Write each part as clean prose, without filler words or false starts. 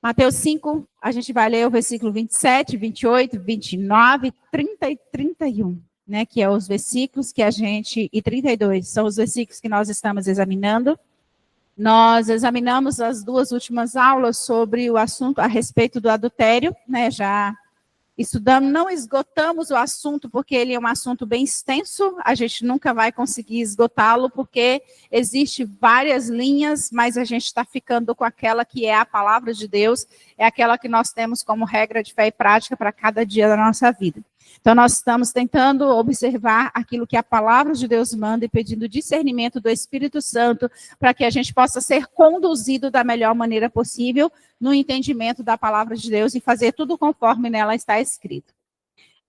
Mateus 5, a gente vai ler o versículo 27, 28, 29, 30 e 31, né? Que é os versículos que a gente... E 32, são os versículos que nós estamos examinando. Nós examinamos as duas últimas aulas sobre o assunto a respeito do adultério, né? Já estudamos, não esgotamos o assunto, porque ele é um assunto bem extenso, a gente nunca vai conseguir esgotá-lo, porque existe várias linhas, mas a gente está ficando com aquela que é a palavra de Deus, é aquela que nós temos como regra de fé e prática para cada dia da nossa vida. Então, nós estamos tentando observar aquilo que a palavra de Deus manda e pedindo discernimento do Espírito Santo para que a gente possa ser conduzido da melhor maneira possível no entendimento da palavra de Deus e fazer tudo conforme nela está escrito.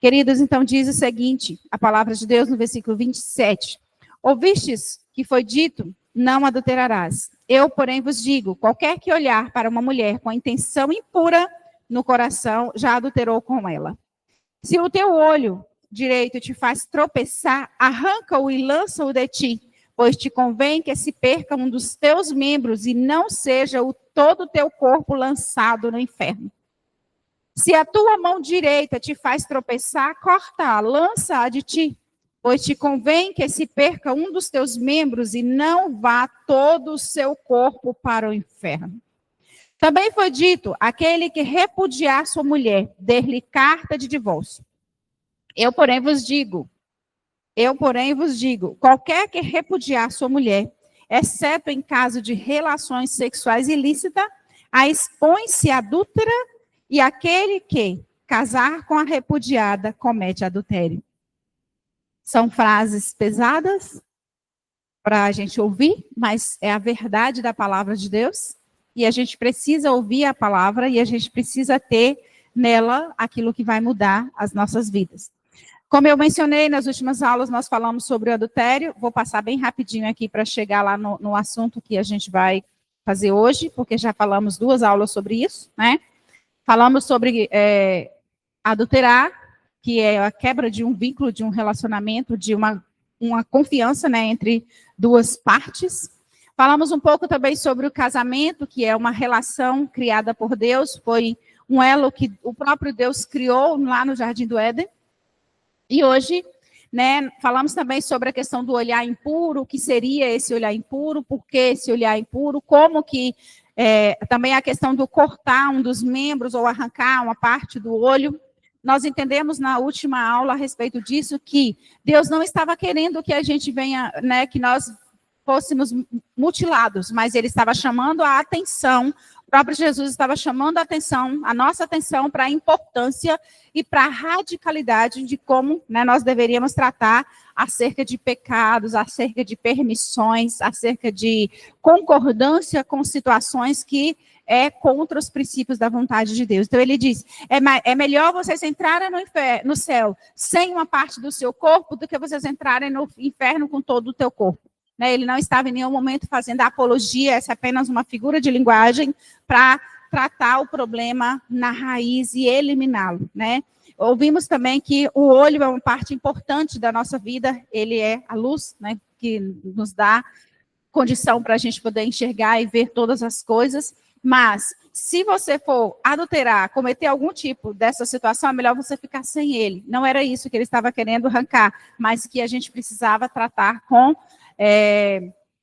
Queridos, então diz o seguinte, a palavra de Deus no versículo 27. Ouvistes que foi dito, não adulterarás. Eu, porém, vos digo, qualquer que olhar para uma mulher com a intenção impura no coração, já adulterou com ela. Se o teu olho direito te faz tropeçar, arranca-o e lança-o de ti, pois te convém que se perca um dos teus membros e não seja todo o teu corpo lançado no inferno. Se a tua mão direita te faz tropeçar, corta-a, lança-a de ti, pois te convém que se perca um dos teus membros e não vá todo o seu corpo para o inferno. Também foi dito, aquele que repudiar sua mulher, dê-lhe carta de divórcio. Eu, porém, vos digo, qualquer que repudiar sua mulher, exceto em caso de relações sexuais ilícitas, a expõe-se adúltera, e aquele que casar com a repudiada comete adultério. São frases pesadas para a gente ouvir, mas é a verdade da palavra de Deus. E a gente precisa ouvir a palavra e a gente precisa ter nela aquilo que vai mudar as nossas vidas. Como eu mencionei nas últimas aulas, nós falamos sobre o adultério. Vou passar bem rapidinho aqui para chegar lá no assunto que a gente vai fazer hoje, porque já falamos 2 aulas sobre isso, né? Falamos sobre adulterar, que é a quebra de um vínculo, de um relacionamento, de uma confiança, né, entre 2 partes. Falamos um pouco também sobre o casamento, que é uma relação criada por Deus, foi um elo que o próprio Deus criou lá no Jardim do Éden. E hoje, né, falamos também sobre a questão do olhar impuro, o que seria esse olhar impuro, por que esse olhar impuro, como que também a questão do cortar um dos membros ou arrancar uma parte do olho. Nós entendemos na última aula a respeito disso que Deus não estava querendo que a gente venha, né, que nós fôssemos mutilados, mas ele estava chamando a atenção, o próprio Jesus estava chamando a atenção, a nossa atenção para a importância e para a radicalidade de como, né, nós deveríamos tratar acerca de pecados, acerca de permissões, acerca de concordância com situações que é contra os princípios da vontade de Deus. Então ele diz, é melhor vocês entrarem no céu sem uma parte do seu corpo do que vocês entrarem no inferno com todo o teu corpo. Ele não estava em nenhum momento fazendo apologia, essa é apenas uma figura de linguagem para tratar o problema na raiz e eliminá-lo, né? Ouvimos também que o olho é uma parte importante da nossa vida, ele é a luz, né, que nos dá condição para a gente poder enxergar e ver todas as coisas, mas se você for adulterar, cometer algum tipo dessa situação, é melhor você ficar sem ele. Não era isso que ele estava querendo arrancar, mas que a gente precisava tratar com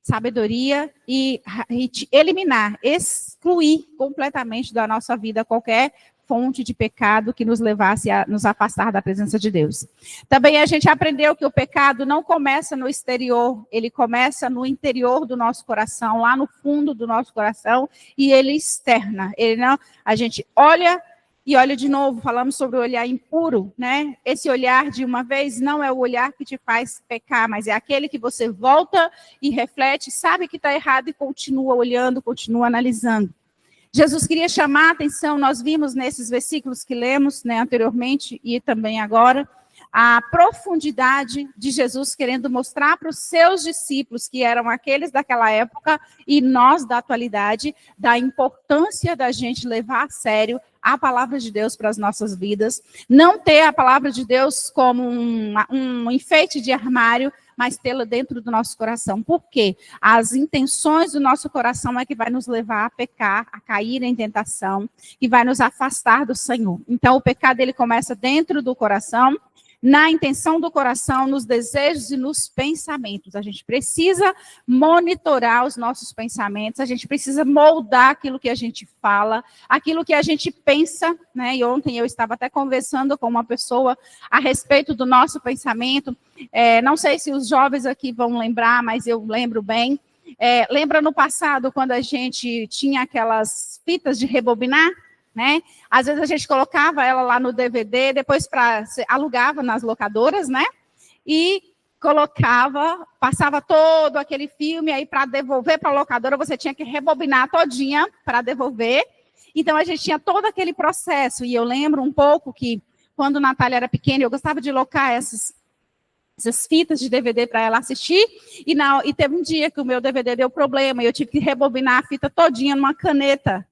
sabedoria e eliminar, excluir completamente da nossa vida qualquer fonte de pecado que nos levasse a nos afastar da presença de Deus. Também a gente aprendeu que o pecado não começa no exterior, ele começa no interior do nosso coração, lá no fundo do nosso coração, e ele externa. A gente olha e olha de novo, falamos sobre o olhar impuro, né? Esse olhar de uma vez não é o olhar que te faz pecar, mas é aquele que você volta e reflete, sabe que está errado e continua olhando, continua analisando. Jesus queria chamar a atenção, nós vimos nesses versículos que lemos, né, anteriormente e também agora, a profundidade de Jesus querendo mostrar para os seus discípulos, que eram aqueles daquela época e nós da atualidade, da importância da gente levar a sério a palavra de Deus para as nossas vidas, não ter a palavra de Deus como um enfeite de armário, mas tê-la dentro do nosso coração. Por quê? As intenções do nosso coração é que vai nos levar a pecar, a cair em tentação, e vai nos afastar do Senhor. Então, o pecado, ele começa dentro do coração, na intenção do coração, nos desejos e nos pensamentos. A gente precisa monitorar os nossos pensamentos, a gente precisa moldar aquilo que a gente fala, aquilo que a gente pensa, né? E ontem eu estava até conversando com uma pessoa a respeito do nosso pensamento. Não sei se os jovens aqui vão lembrar, mas eu lembro bem. Lembra no passado, quando a gente tinha aquelas fitas de rebobinar? Né? Às vezes a gente colocava ela lá no DVD, depois alugava nas locadoras, né? E colocava, passava todo aquele filme, aí para devolver para a locadora você tinha que rebobinar todinha para devolver. Então a gente tinha todo aquele processo, e eu lembro um pouco que quando a Natália era pequena, eu gostava de locar essas fitas de DVD para ela assistir, e teve um dia que o meu DVD deu problema, e eu tive que rebobinar a fita todinha numa caneta.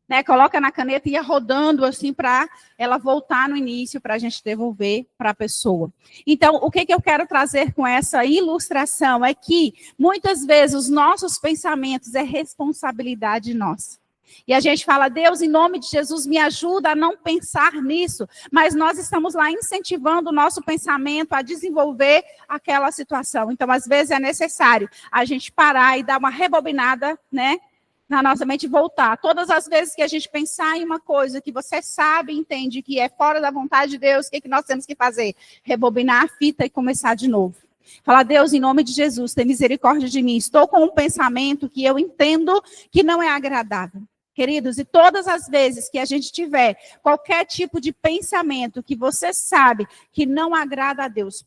Né, coloca na caneta e ia rodando assim para ela voltar no início para a gente devolver para a pessoa. Então, o que eu quero trazer com essa ilustração é que muitas vezes os nossos pensamentos é responsabilidade nossa. E a gente fala, Deus, em nome de Jesus, me ajuda a não pensar nisso. Mas nós estamos lá incentivando o nosso pensamento a desenvolver aquela situação. Então, às vezes é necessário a gente parar e dar uma rebobinada, né? Na nossa mente, voltar. Todas as vezes que a gente pensar em uma coisa que você sabe, entende que é fora da vontade de Deus, o que nós temos que fazer? Rebobinar a fita e começar de novo. Falar, Deus, em nome de Jesus, tem misericórdia de mim. Estou com um pensamento que eu entendo que não é agradável. Queridos, e todas as vezes que a gente tiver qualquer tipo de pensamento que você sabe que não agrada a Deus,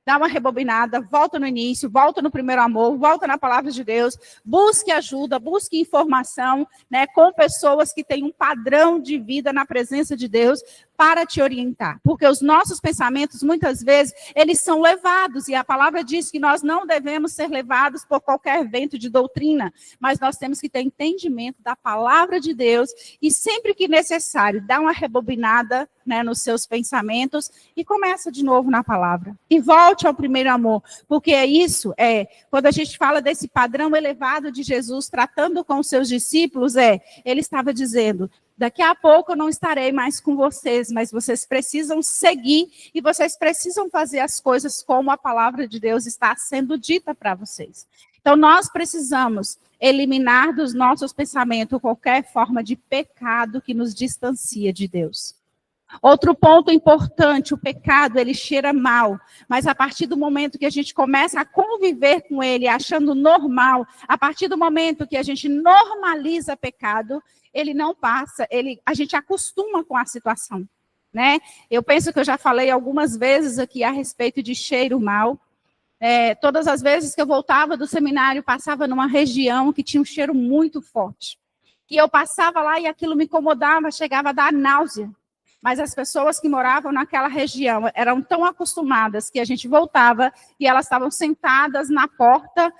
dá uma rebobinada, volta no início, volta no primeiro amor, volta na palavra de Deus, busque ajuda, busque informação, né, com pessoas que têm um padrão de vida na presença de Deus para te orientar. Porque os nossos pensamentos, muitas vezes, eles são levados, e a palavra diz que nós não devemos ser levados por qualquer vento de doutrina, mas nós temos que ter entendimento da palavra de Deus, e sempre que necessário, dá uma rebobinada, né, nos seus pensamentos, e começa de novo na palavra. E volte ao primeiro amor, porque quando a gente fala desse padrão elevado de Jesus, tratando com os seus discípulos, ele estava dizendo, daqui a pouco eu não estarei mais com vocês, mas vocês precisam seguir, e vocês precisam fazer as coisas como a palavra de Deus está sendo dita para vocês. Então, nós precisamos eliminar dos nossos pensamentos qualquer forma de pecado que nos distancia de Deus. Outro ponto importante, o pecado, ele cheira mal, mas a partir do momento que a gente começa a conviver com ele, achando normal, a partir do momento que a gente normaliza pecado, ele não passa, a gente acostuma com a situação, né? Eu penso que eu já falei algumas vezes aqui a respeito de cheiro mal. Todas as vezes que eu voltava do seminário, passava numa região que tinha um cheiro muito forte. E eu passava lá e aquilo me incomodava, chegava a dar náusea. Mas as pessoas que moravam naquela região eram tão acostumadas que a gente voltava e elas estavam sentadas na porta,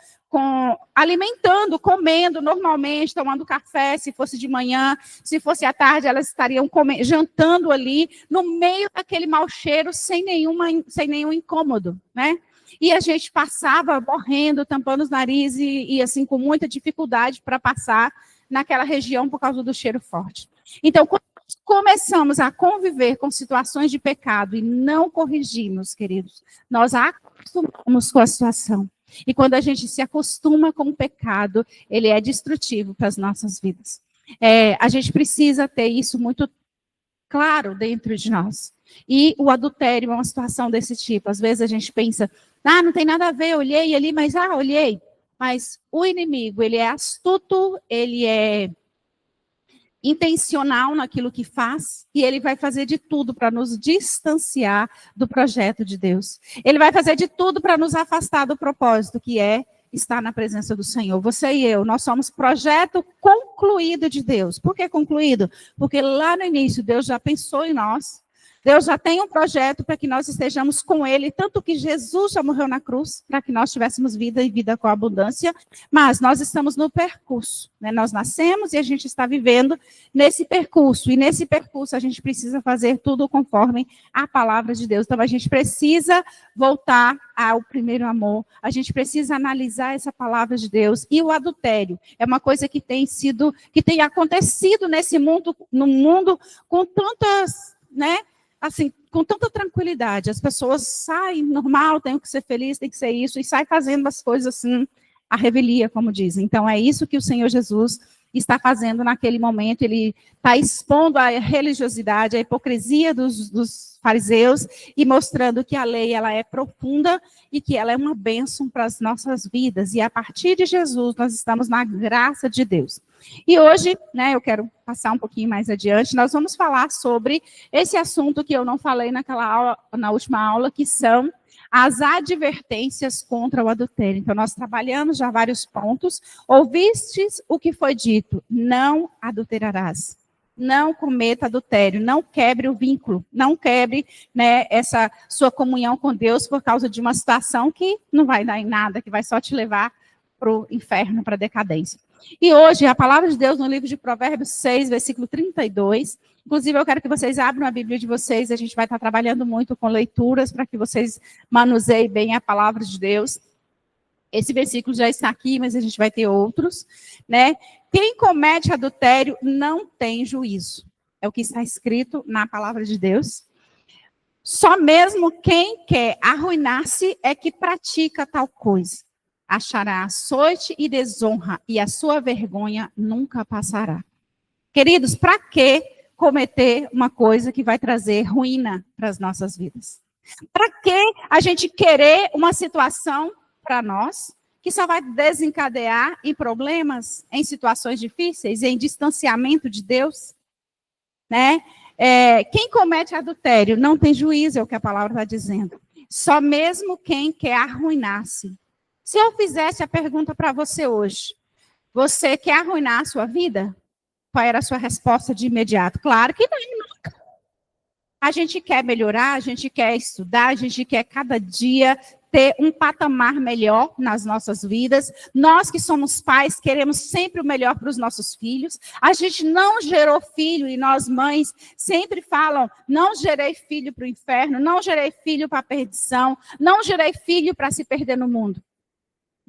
alimentando, comendo normalmente, tomando café, se fosse de manhã, se fosse à tarde, elas estariam jantando ali, no meio daquele mau cheiro, sem nenhum incômodo, né? E a gente passava morrendo, tampando os narizes e assim, com muita dificuldade para passar naquela região por causa do cheiro forte. Então, quando começamos a conviver com situações de pecado e não corrigimos, queridos, nós acostumamos com a situação. E quando a gente se acostuma com o pecado, ele é destrutivo para as nossas vidas. A gente precisa ter isso muito claro dentro de nós. E o adultério é uma situação desse tipo. Às vezes a gente pensa, não tem nada a ver, eu olhei ali, mas olhei. Mas o inimigo, ele é astuto, ele é intencional naquilo que faz, e ele vai fazer de tudo para nos distanciar do projeto de Deus. Ele vai fazer de tudo para nos afastar do propósito, que é estar na presença do Senhor. Você e eu, nós somos projeto concluído de Deus. Por que concluído? Porque lá no início Deus já pensou em nós, Deus já tem um projeto para que nós estejamos com Ele, tanto que Jesus já morreu na cruz, para que nós tivéssemos vida e vida com abundância, mas nós estamos no percurso, né? Nós nascemos e a gente está vivendo nesse percurso, e nesse percurso a gente precisa fazer tudo conforme a palavra de Deus. Então a gente precisa voltar ao primeiro amor, a gente precisa analisar essa palavra de Deus. E o adultério é uma coisa que tem acontecido nesse mundo, no mundo, com tantas, né? Assim, com tanta tranquilidade, as pessoas saem normal, tem que ser feliz, tem que ser isso, e saem fazendo as coisas assim, a revelia, como dizem. Então, é isso que o Senhor Jesus está fazendo naquele momento, ele está expondo a religiosidade, a hipocrisia dos fariseus, e mostrando que a lei, ela é profunda, e que ela é uma bênção para as nossas vidas, e a partir de Jesus, nós estamos na graça de Deus. E hoje, né, eu quero passar um pouquinho mais adiante, nós vamos falar sobre esse assunto que eu não falei na última aula, que são as advertências contra o adultério. Então, nós trabalhamos já vários pontos. Ouvistes o que foi dito, não adulterarás. Não cometa adultério, não quebre o vínculo, não quebre, né, essa sua comunhão com Deus por causa de uma situação que não vai dar em nada, que vai só te levar para o inferno, para a decadência. E hoje, a palavra de Deus no livro de Provérbios 6, versículo 32, inclusive eu quero que vocês abram a Bíblia de vocês, a gente vai estar trabalhando muito com leituras para que vocês manuseiem bem a palavra de Deus. Esse versículo já está aqui, mas a gente vai ter outros, né? Quem comete adultério não tem juízo. É o que está escrito na palavra de Deus. Só mesmo quem quer arruinar-se é que pratica tal coisa. Achará açoite e desonra, e a sua vergonha nunca passará. Queridos, para que cometer uma coisa que vai trazer ruína para as nossas vidas? Para que a gente querer uma situação para nós que só vai desencadear em problemas, em situações difíceis, em distanciamento de Deus? Né? Quem comete adultério não tem juízo, é o que a palavra está dizendo. Só mesmo quem quer arruinar-se. Se eu fizesse a pergunta para você hoje, você quer arruinar a sua vida? Qual era a sua resposta de imediato? Claro que não, nunca. A gente quer melhorar, a gente quer estudar, a gente quer cada dia ter um patamar melhor nas nossas vidas. Nós que somos pais, queremos sempre o melhor para os nossos filhos. A gente não gerou filho, e nós mães sempre falam, não gerei filho para o inferno, não gerei filho para a perdição, não gerei filho para se perder no mundo.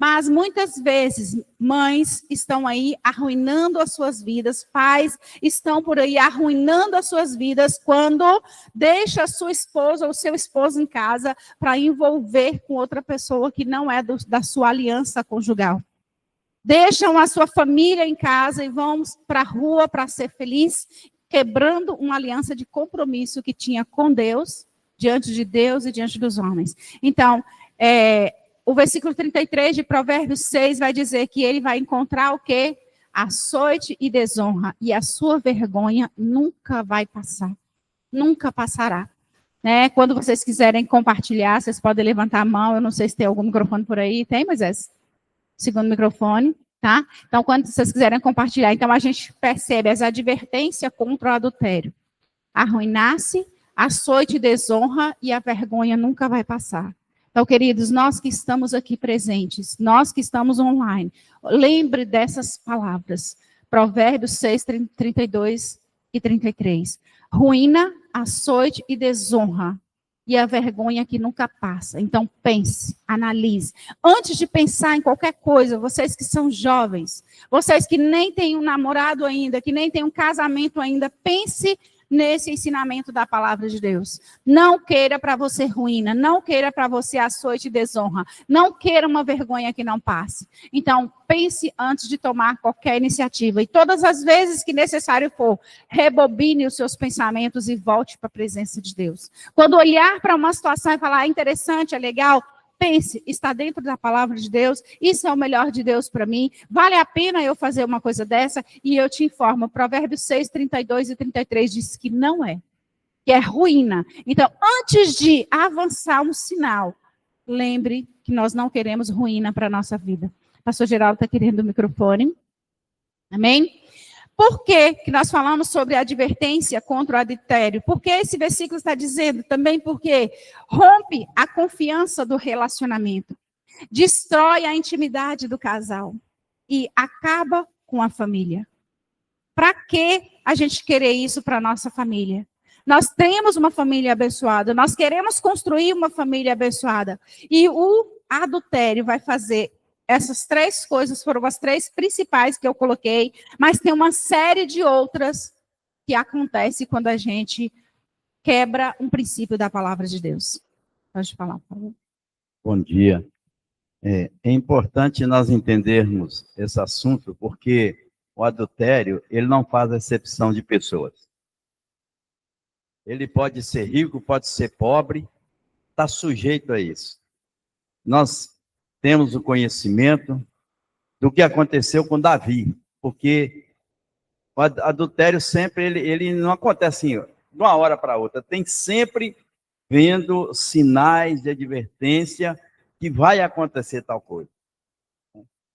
Mas muitas vezes, mães estão aí arruinando as suas vidas, pais estão por aí arruinando as suas vidas quando deixa a sua esposa ou seu esposo em casa para envolver com outra pessoa que não é da sua aliança conjugal. Deixam a sua família em casa e vão para a rua para ser feliz, quebrando uma aliança de compromisso que tinha com Deus, diante de Deus e diante dos homens. Então, o versículo 33 de Provérbios 6 vai dizer que ele vai encontrar o quê? Açoite e desonra, e a sua vergonha nunca vai passar. Nunca passará. Né? Quando vocês quiserem compartilhar, vocês podem levantar a mão, eu não sei se tem algum microfone por aí. Tem, Moisés? Segundo microfone, tá? Então, quando vocês quiserem compartilhar, então a gente percebe as advertências contra o adultério. Arruinar-se, açoite e desonra, e a vergonha nunca vai passar. Então, queridos, nós que estamos aqui presentes, nós que estamos online, lembre dessas palavras. Provérbios 6, 32 e 33. Ruína, açoite e desonra, e a vergonha que nunca passa. Então, pense, analise. Antes de pensar em qualquer coisa, vocês que são jovens, vocês que nem têm um namorado ainda, que nem têm um casamento ainda, pense nesse ensinamento da palavra de Deus. Não queira para você ruína, não queira para você açoite e desonra, não queira uma vergonha que não passe. Então, pense antes de tomar qualquer iniciativa, e todas as vezes que necessário for, rebobine os seus pensamentos e volte para a presença de Deus. Quando olhar para uma situação e falar, interessante, é legal, pense, está dentro da palavra de Deus, isso é o melhor de Deus para mim, vale a pena eu fazer uma coisa dessa? E eu te informo, Provérbios 6, 32 e 33 diz que não é, que é ruína. Então, antes de avançar um sinal, lembre que nós não queremos ruína para a nossa vida. Pastor Geraldo está querendo o microfone. Amém? Por que nós falamos sobre a advertência contra o adultério? Porque esse versículo está dizendo também porque rompe a confiança do relacionamento, destrói a intimidade do casal e acaba com a família. Para que a gente querer isso para a nossa família? Nós temos uma família abençoada, nós queremos construir uma família abençoada. E o adultério vai fazer essas 3 coisas, foram as 3 principais que eu coloquei, mas tem uma série de outras que acontece quando a gente quebra um princípio da palavra de Deus. Pode falar, por favor. Bom dia. É importante nós entendermos esse assunto, porque o adultério, ele não faz acepção de pessoas. Ele pode ser rico, pode ser pobre, está sujeito a isso. Nós temos o conhecimento do que aconteceu com Davi, porque o adultério sempre, ele não acontece assim, de uma hora para outra, tem sempre vendo sinais de advertência que vai acontecer tal coisa.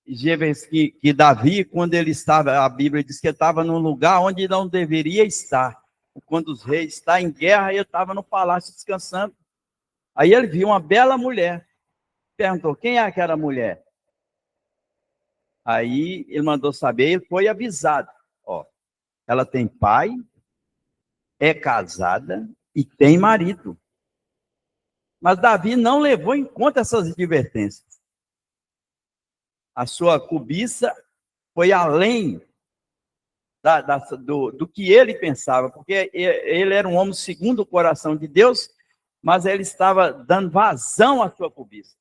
Que Davi, quando ele estava, a Bíblia diz que ele estava num lugar onde não deveria estar. Quando os reis estão em guerra, ele estava no palácio descansando. Aí ele viu uma bela mulher. Perguntou, quem é aquela mulher? Aí ele mandou saber, ele foi avisado. Ó, ela tem pai, é casada e tem marido. Mas Davi não levou em conta essas advertências. A sua cobiça foi além do que ele pensava, porque ele era um homem segundo o coração de Deus, mas ele estava dando vazão à sua cobiça.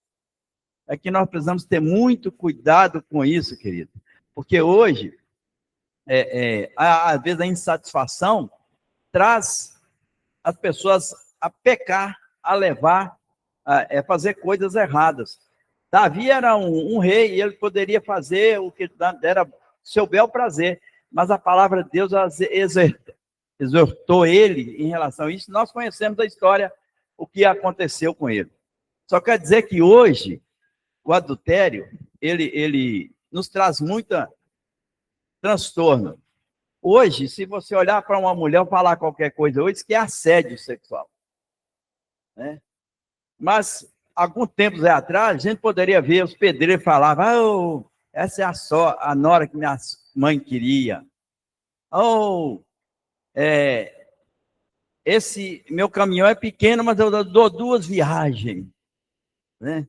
É que nós precisamos ter muito cuidado com isso, querido, porque hoje, às vezes a insatisfação traz as pessoas a pecar, a levar, a fazer coisas erradas. Davi era um rei e ele poderia fazer o que era seu bel prazer, mas a palavra de Deus exortou ele em relação a isso. Nós conhecemos a história, o que aconteceu com ele. Só quer dizer que hoje, o adultério, ele nos traz muita transtorno. Hoje, se você olhar para uma mulher ou falar qualquer coisa hoje, que é assédio sexual. Né? Mas, algum tempo atrás, a gente poderia ver os pedreiros falavam, oh, essa é a nora que minha mãe queria. Oh, esse meu caminhão é pequeno, mas eu dou 2 viagens. Né?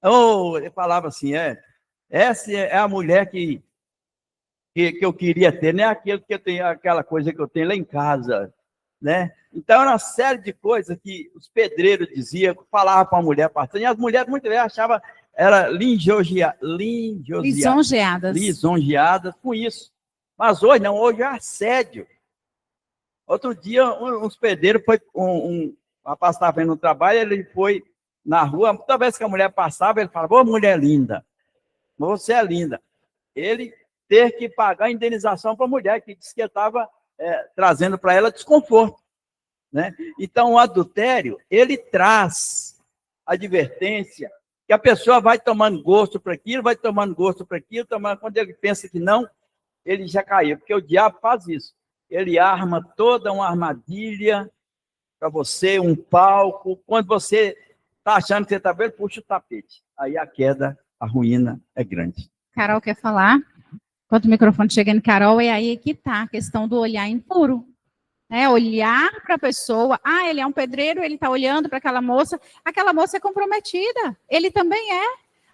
Oh, ele falava assim, essa é a mulher que eu queria ter, não é aquele que eu tenho, aquela coisa que eu tenho lá em casa, né? Então, era uma série de coisas que os pedreiros diziam, falavam para a mulher passando, e as mulheres muitas vezes achavam, era lisonjeadas com isso. Mas hoje não, hoje é assédio. Outro dia, uns pedreiros, um rapaz estava indo no trabalho, ele foi na rua, toda vez que a mulher passava, ele falava, ô mulher linda, você é linda. Ele ter que pagar a indenização para a mulher, que disse que estava trazendo para ela desconforto. Né? Então, o adultério, ele traz advertência, que a pessoa vai tomando gosto para aquilo, quando ele pensa que não, ele já caiu, porque o diabo faz isso. Ele arma toda uma armadilha para você, um palco, quando você está achando que você está vendo, puxa o tapete. Aí a queda, a ruína é grande. Carol quer falar? Enquanto o microfone chega em Carol, é aí que está a questão do olhar impuro. Olhar para a pessoa, ele é um pedreiro, ele está olhando para aquela moça é comprometida, ele também é.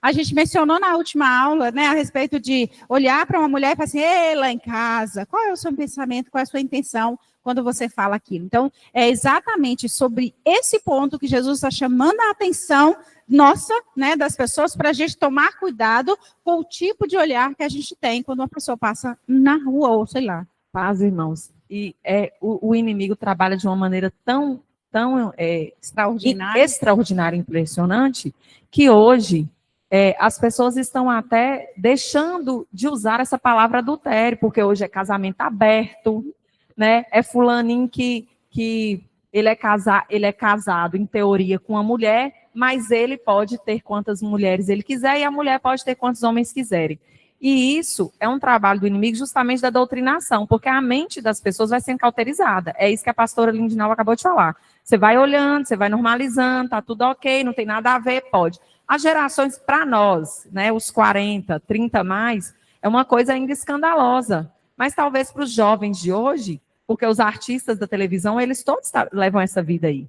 A gente mencionou na última aula, a respeito de olhar para uma mulher e falar assim, lá em casa, qual é o seu pensamento, qual é a sua intenção quando você fala aquilo? Então, é exatamente sobre esse ponto que Jesus está chamando a atenção nossa, das pessoas, para a gente tomar cuidado com o tipo de olhar que a gente tem quando uma pessoa passa na rua, ou sei lá. Paz, irmãos. E o inimigo trabalha de uma maneira tão extraordinária, impressionante, que hoje as pessoas estão até deixando de usar essa palavra adultério, porque hoje é casamento aberto, né? É fulaninho que ele é casado, em teoria, com uma mulher, mas ele pode ter quantas mulheres ele quiser e a mulher pode ter quantos homens quiserem. E isso é um trabalho do inimigo justamente da doutrinação, porque a mente das pessoas vai sendo cauterizada. É isso que a pastora Lindinal acabou de falar. Você vai olhando, você vai normalizando, tá tudo ok, não tem nada a ver, pode. As gerações, para nós, né, os 40, 30 mais, é uma coisa ainda escandalosa. Mas talvez para os jovens de hoje, porque os artistas da televisão, eles todos levam essa vida aí.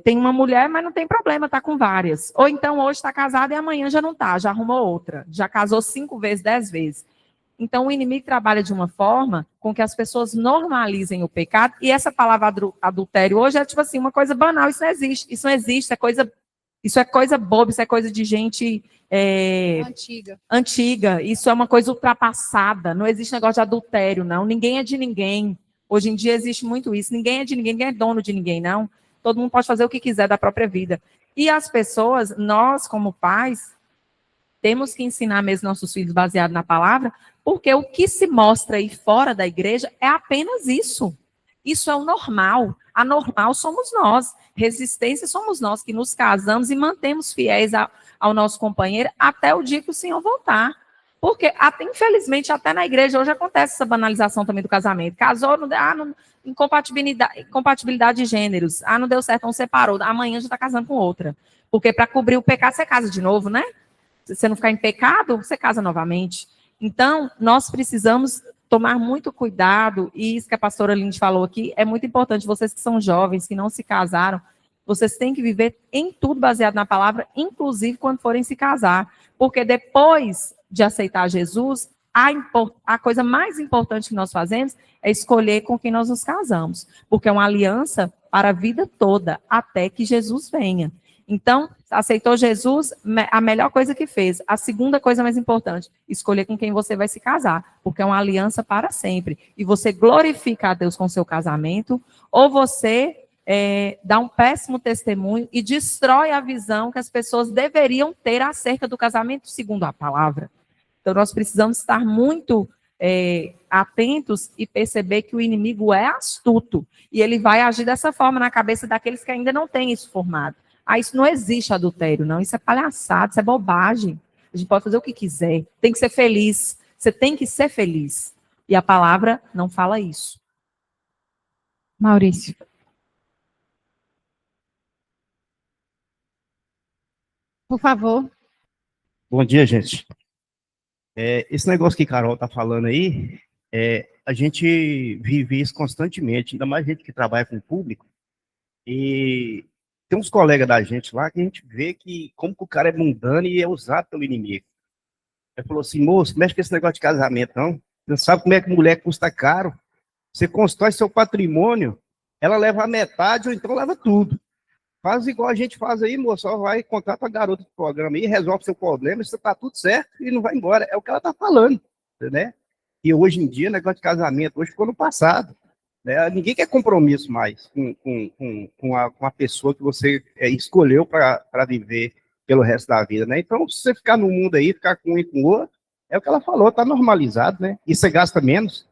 Tem uma mulher, mas não tem problema, tá com várias. Ou então hoje está casada e amanhã já não tá, já arrumou outra. Já casou 5 vezes, 10 vezes. Então o inimigo trabalha de uma forma com que as pessoas normalizem o pecado. E essa palavra adultério hoje é tipo assim, uma coisa banal, isso não existe. Isso não existe, isso é coisa boba, isso é coisa de gente antiga. Isso é uma coisa ultrapassada. Não existe negócio de adultério, não. Ninguém é de ninguém. Hoje em dia existe muito isso. Ninguém é de ninguém, ninguém é dono de ninguém, não. Todo mundo pode fazer o que quiser da própria vida. E as pessoas, nós como pais, temos que ensinar mesmo nossos filhos baseado na palavra, porque o que se mostra aí fora da igreja é apenas isso. Isso é o normal. A normal somos nós. Resistência somos nós que nos casamos e mantemos fiéis ao nosso companheiro até o dia que o Senhor voltar. Porque, infelizmente, até na igreja hoje acontece essa banalização também do casamento. Casou, incompatibilidade de gêneros. Não deu certo, não separou. Amanhã já está casando com outra. Porque para cobrir o pecado, você casa de novo, né? Se você não ficar em pecado, você casa novamente. Então, nós precisamos tomar muito cuidado, e isso que a pastora Lindy falou aqui, é muito importante. Vocês que são jovens, que não se casaram, vocês têm que viver em tudo baseado na palavra, inclusive quando forem se casar. Porque depois de aceitar Jesus, a coisa mais importante que nós fazemos é escolher com quem nós nos casamos. Porque é uma aliança para a vida toda, até que Jesus venha. Então, aceitou Jesus, a melhor coisa que fez. A segunda coisa mais importante, escolher com quem você vai se casar, porque é uma aliança para sempre. E você glorifica a Deus com o seu casamento, ou você dá um péssimo testemunho e destrói a visão que as pessoas deveriam ter acerca do casamento, segundo a palavra. Então, nós precisamos estar muito atentos e perceber que o inimigo é astuto. E ele vai agir dessa forma na cabeça daqueles que ainda não têm isso formado. Isso não existe adultério, não. Isso é palhaçada, isso é bobagem. A gente pode fazer o que quiser. Tem que ser feliz. Você tem que ser feliz. E a palavra não fala isso. Maurício. Por favor. Bom dia, gente. Esse negócio que Carol está falando aí, a gente vive isso constantemente, ainda mais gente que trabalha com o público. E tem uns colegas da gente lá que a gente vê que como que o cara é mundano e é usado pelo inimigo. Ele falou assim, moço, mexe com esse negócio de casamento, não. Você não sabe como é que mulher custa caro. Você constrói seu patrimônio, ela leva a metade ou então leva tudo. Faz igual a gente faz aí, moço, só vai, contrata a garota do programa aí, resolve seu problema, você tá tudo certo e não vai embora. É o que ela tá falando, né? E hoje em dia, negócio de casamento, hoje ficou no passado. Né? Ninguém quer compromisso mais com a pessoa que você escolheu para viver pelo resto da vida, né? Então, se você ficar no mundo aí, ficar com um e com o outro, é o que ela falou, tá normalizado, né? E você gasta menos.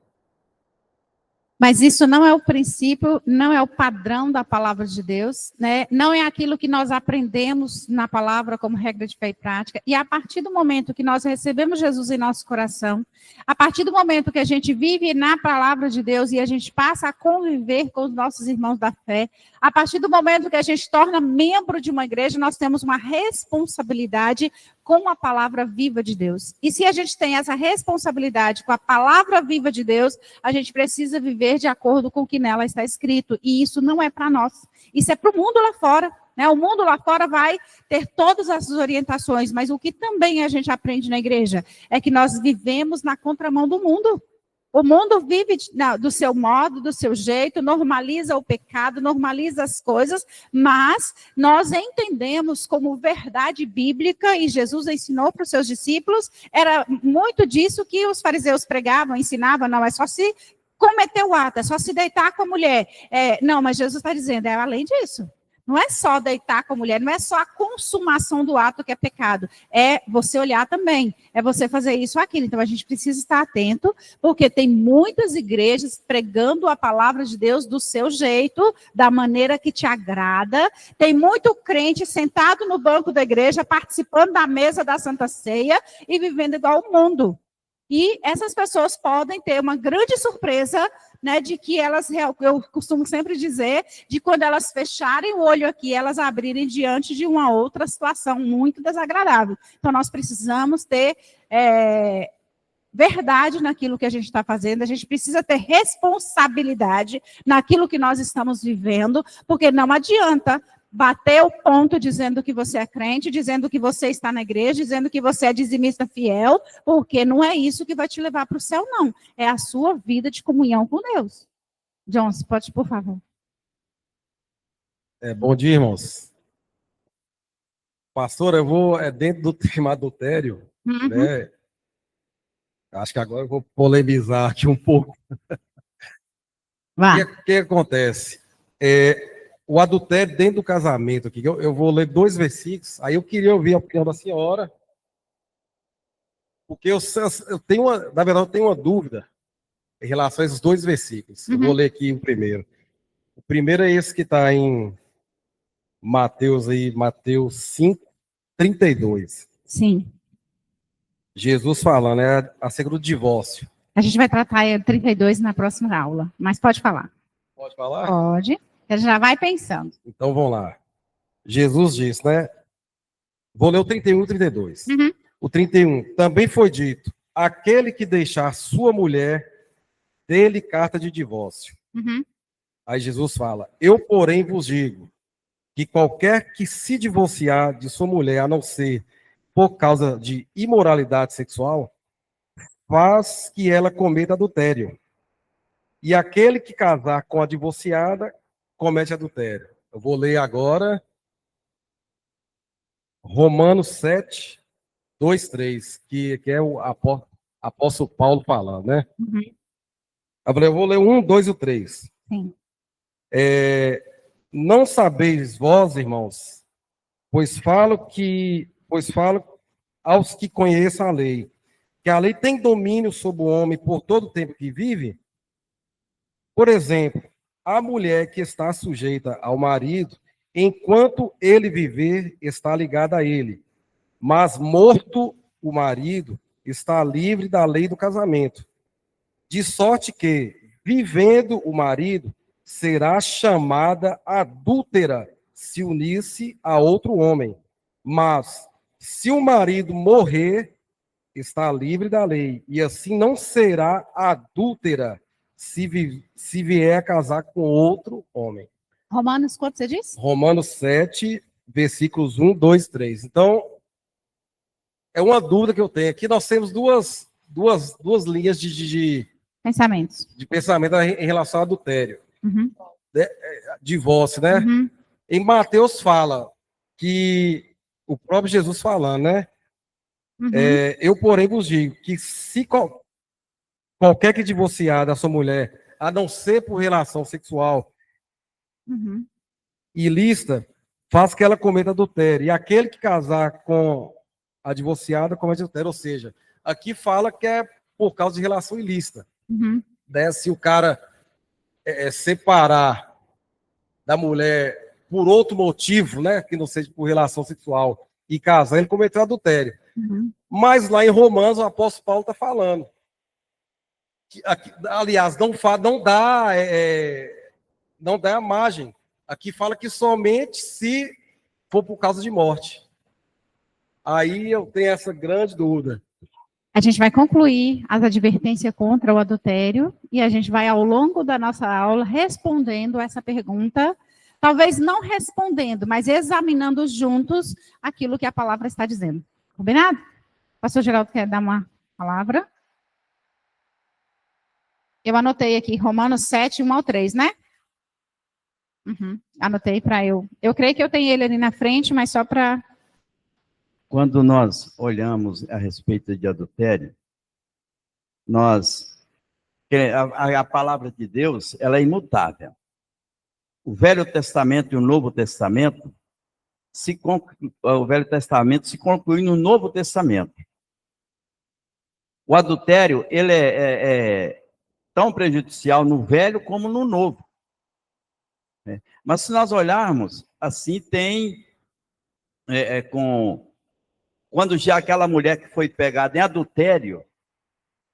Mas isso não é o princípio, não é o padrão da palavra de Deus, né? Não é aquilo que nós aprendemos na palavra como regra de fé e prática. E a partir do momento que nós recebemos Jesus em nosso coração, a partir do momento que a gente vive na palavra de Deus e a gente passa a conviver com os nossos irmãos da fé, a partir do momento que a gente torna membro de uma igreja, nós temos uma responsabilidade com a palavra viva de Deus. E se a gente tem essa responsabilidade com a palavra viva de Deus, a gente precisa viver de acordo com o que nela está escrito. E isso não é para nós. Isso é para o mundo lá fora. Né? O mundo lá fora vai ter todas essas orientações, mas o que também a gente aprende na igreja é que nós vivemos na contramão do mundo. O mundo vive do seu modo, do seu jeito, normaliza o pecado, normaliza as coisas, mas nós entendemos como verdade bíblica, e Jesus ensinou para os seus discípulos, era muito disso que os fariseus pregavam, ensinavam, não é só se cometer o ato, é só se deitar com a mulher. Não, mas Jesus está dizendo, é além disso. Não é só deitar com a mulher, não é só a consumação do ato que é pecado. É você olhar também, é você fazer isso ou aquilo. Então, a gente precisa estar atento, porque tem muitas igrejas pregando a palavra de Deus do seu jeito, da maneira que te agrada. Tem muito crente sentado no banco da igreja, participando da mesa da Santa Ceia e vivendo igual o mundo. E essas pessoas podem ter uma grande surpresa, né, de que elas, eu costumo sempre dizer, de quando elas fecharem o olho aqui, elas abrirem diante de uma outra situação muito desagradável. Então, nós precisamos ter verdade naquilo que a gente está fazendo, a gente precisa ter responsabilidade naquilo que nós estamos vivendo, porque não adianta bater o ponto dizendo que você é crente, dizendo que você está na igreja, dizendo que você é dizimista fiel, porque não é isso que vai te levar para o céu, não. É a sua vida de comunhão com Deus. John, você pode, por favor. Bom dia, irmãos. Pastor, eu vou, dentro do tema adultério, né? Acho que agora eu vou polemizar aqui um pouco. O que acontece? O adultério dentro do casamento aqui, eu vou ler 2 versículos, aí eu queria ouvir a opinião da senhora, porque eu tenho na verdade, eu tenho uma dúvida em relação a esses 2 versículos. Eu vou ler aqui o primeiro. O primeiro é esse que está em Mateus 5, 32. Sim. Jesus falando, acerca do divórcio. A gente vai tratar 32 na próxima aula, mas pode falar. Pode falar? Pode. Você já vai pensando. Então vamos lá. Jesus disse, né? Vou ler o 31 e 32. O 31. Também foi dito, aquele que deixar sua mulher, dê-lhe carta de divórcio. Aí Jesus fala, eu, porém, vos digo, que qualquer que se divorciar de sua mulher, a não ser por causa de imoralidade sexual, faz que ela cometa adultério. E aquele que casar com a divorciada, comete adultério. Eu vou ler agora Romanos 7, 2, 3, que é o apóstolo Paulo falando, né? Eu vou ler 1, 2 e o 3. Sim. Não sabeis vós, irmãos, pois falo aos que conheçam a lei, que a lei tem domínio sobre o homem por todo o tempo que vive. Por exemplo, a mulher que está sujeita ao marido, enquanto ele viver, está ligada a ele. Mas morto o marido, está livre da lei do casamento. De sorte que, vivendo o marido, será chamada adúltera se unir-se a outro homem. Mas, se o marido morrer, está livre da lei, e assim não será adúltera se vier a casar com outro homem. Romanos, quanto você disse? Romanos 7, versículos 1, 2, 3. Então, é uma dúvida que eu tenho. Aqui nós temos duas linhas de pensamento em relação ao adultério. Divórcio, né? Em Mateus fala que o próprio Jesus falando, né? Eu, porém, vos digo que se qualquer que divorciar da sua mulher, a não ser por relação sexual ilícita, faz que ela cometa adultério. E aquele que casar com a divorciada comete adultério. Ou seja, aqui fala que é por causa de relação ilícita. Né? Se o cara separar da mulher por outro motivo, né, que não seja por relação sexual, e casar, ele cometeu adultério. Mas lá em Romanos, o apóstolo Paulo está falando. Que, aliás, não dá a margem. Aqui fala que somente se for por causa de morte. Aí eu tenho essa grande dúvida. A gente vai concluir as advertências contra o adultério e a gente vai, ao longo da nossa aula, respondendo essa pergunta. Talvez não respondendo, mas examinando juntos aquilo que a palavra está dizendo. Combinado? Pastor Geraldo quer dar uma palavra? Eu anotei aqui, Romanos 7, 1 ao 3, né? Anotei para eu. Eu creio que eu tenho ele ali na frente, mas só para... Quando nós olhamos a respeito de adultério, a palavra de Deus, ela é imutável. O Velho Testamento e o Novo Testamento, o Velho Testamento se conclui no Novo Testamento. O adultério, ele é tão prejudicial no Velho como no Novo. Mas se nós olharmos, assim tem, quando já aquela mulher que foi pegada em adultério,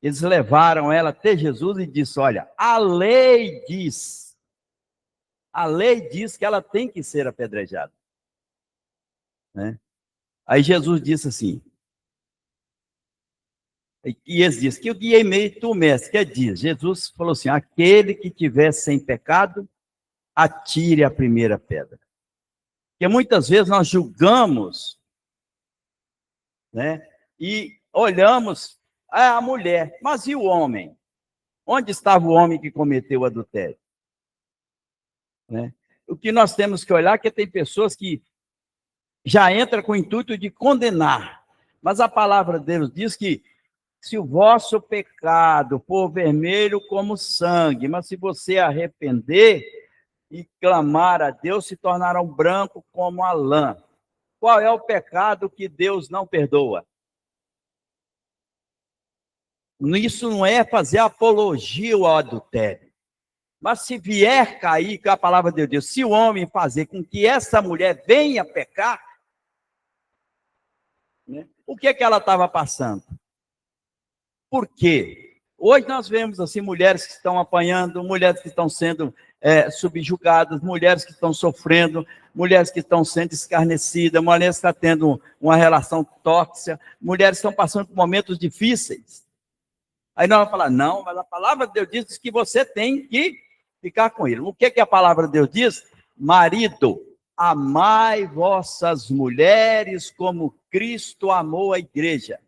Eles levaram ela até Jesus e disse: olha, a lei diz que ela tem que ser apedrejada. Né? Aí Jesus disse assim, e eles dizem, que o guia e meio tu, mestre, que diz? Jesus falou assim: aquele que tiver sem pecado, atire a primeira pedra. Porque muitas vezes nós julgamos, né, e olhamos a mulher, mas e o homem? Onde estava o homem que cometeu o adultério? Né? O que nós temos que olhar é que tem pessoas que já entram com o intuito de condenar, mas a palavra de Deus diz que se o vosso pecado for vermelho como sangue, mas se você arrepender e clamar a Deus, se tornarão branco como a lã. Qual é o pecado que Deus não perdoa? Isso não é fazer apologia ao adultério. Mas se vier cair, que a palavra de Deus, se o homem fazer com que essa mulher venha pecar, né, o que ela estava passando? Por quê? Hoje nós vemos assim mulheres que estão apanhando, mulheres que estão sendo subjugadas, mulheres que estão sofrendo, mulheres que estão sendo escarnecidas, mulheres que estão tendo uma relação tóxica, mulheres que estão passando por momentos difíceis. Aí nós vamos falar, não, mas a palavra de Deus diz que você tem que ficar com ele. O que a palavra de Deus diz? Marido, amai vossas mulheres como Cristo amou a igreja.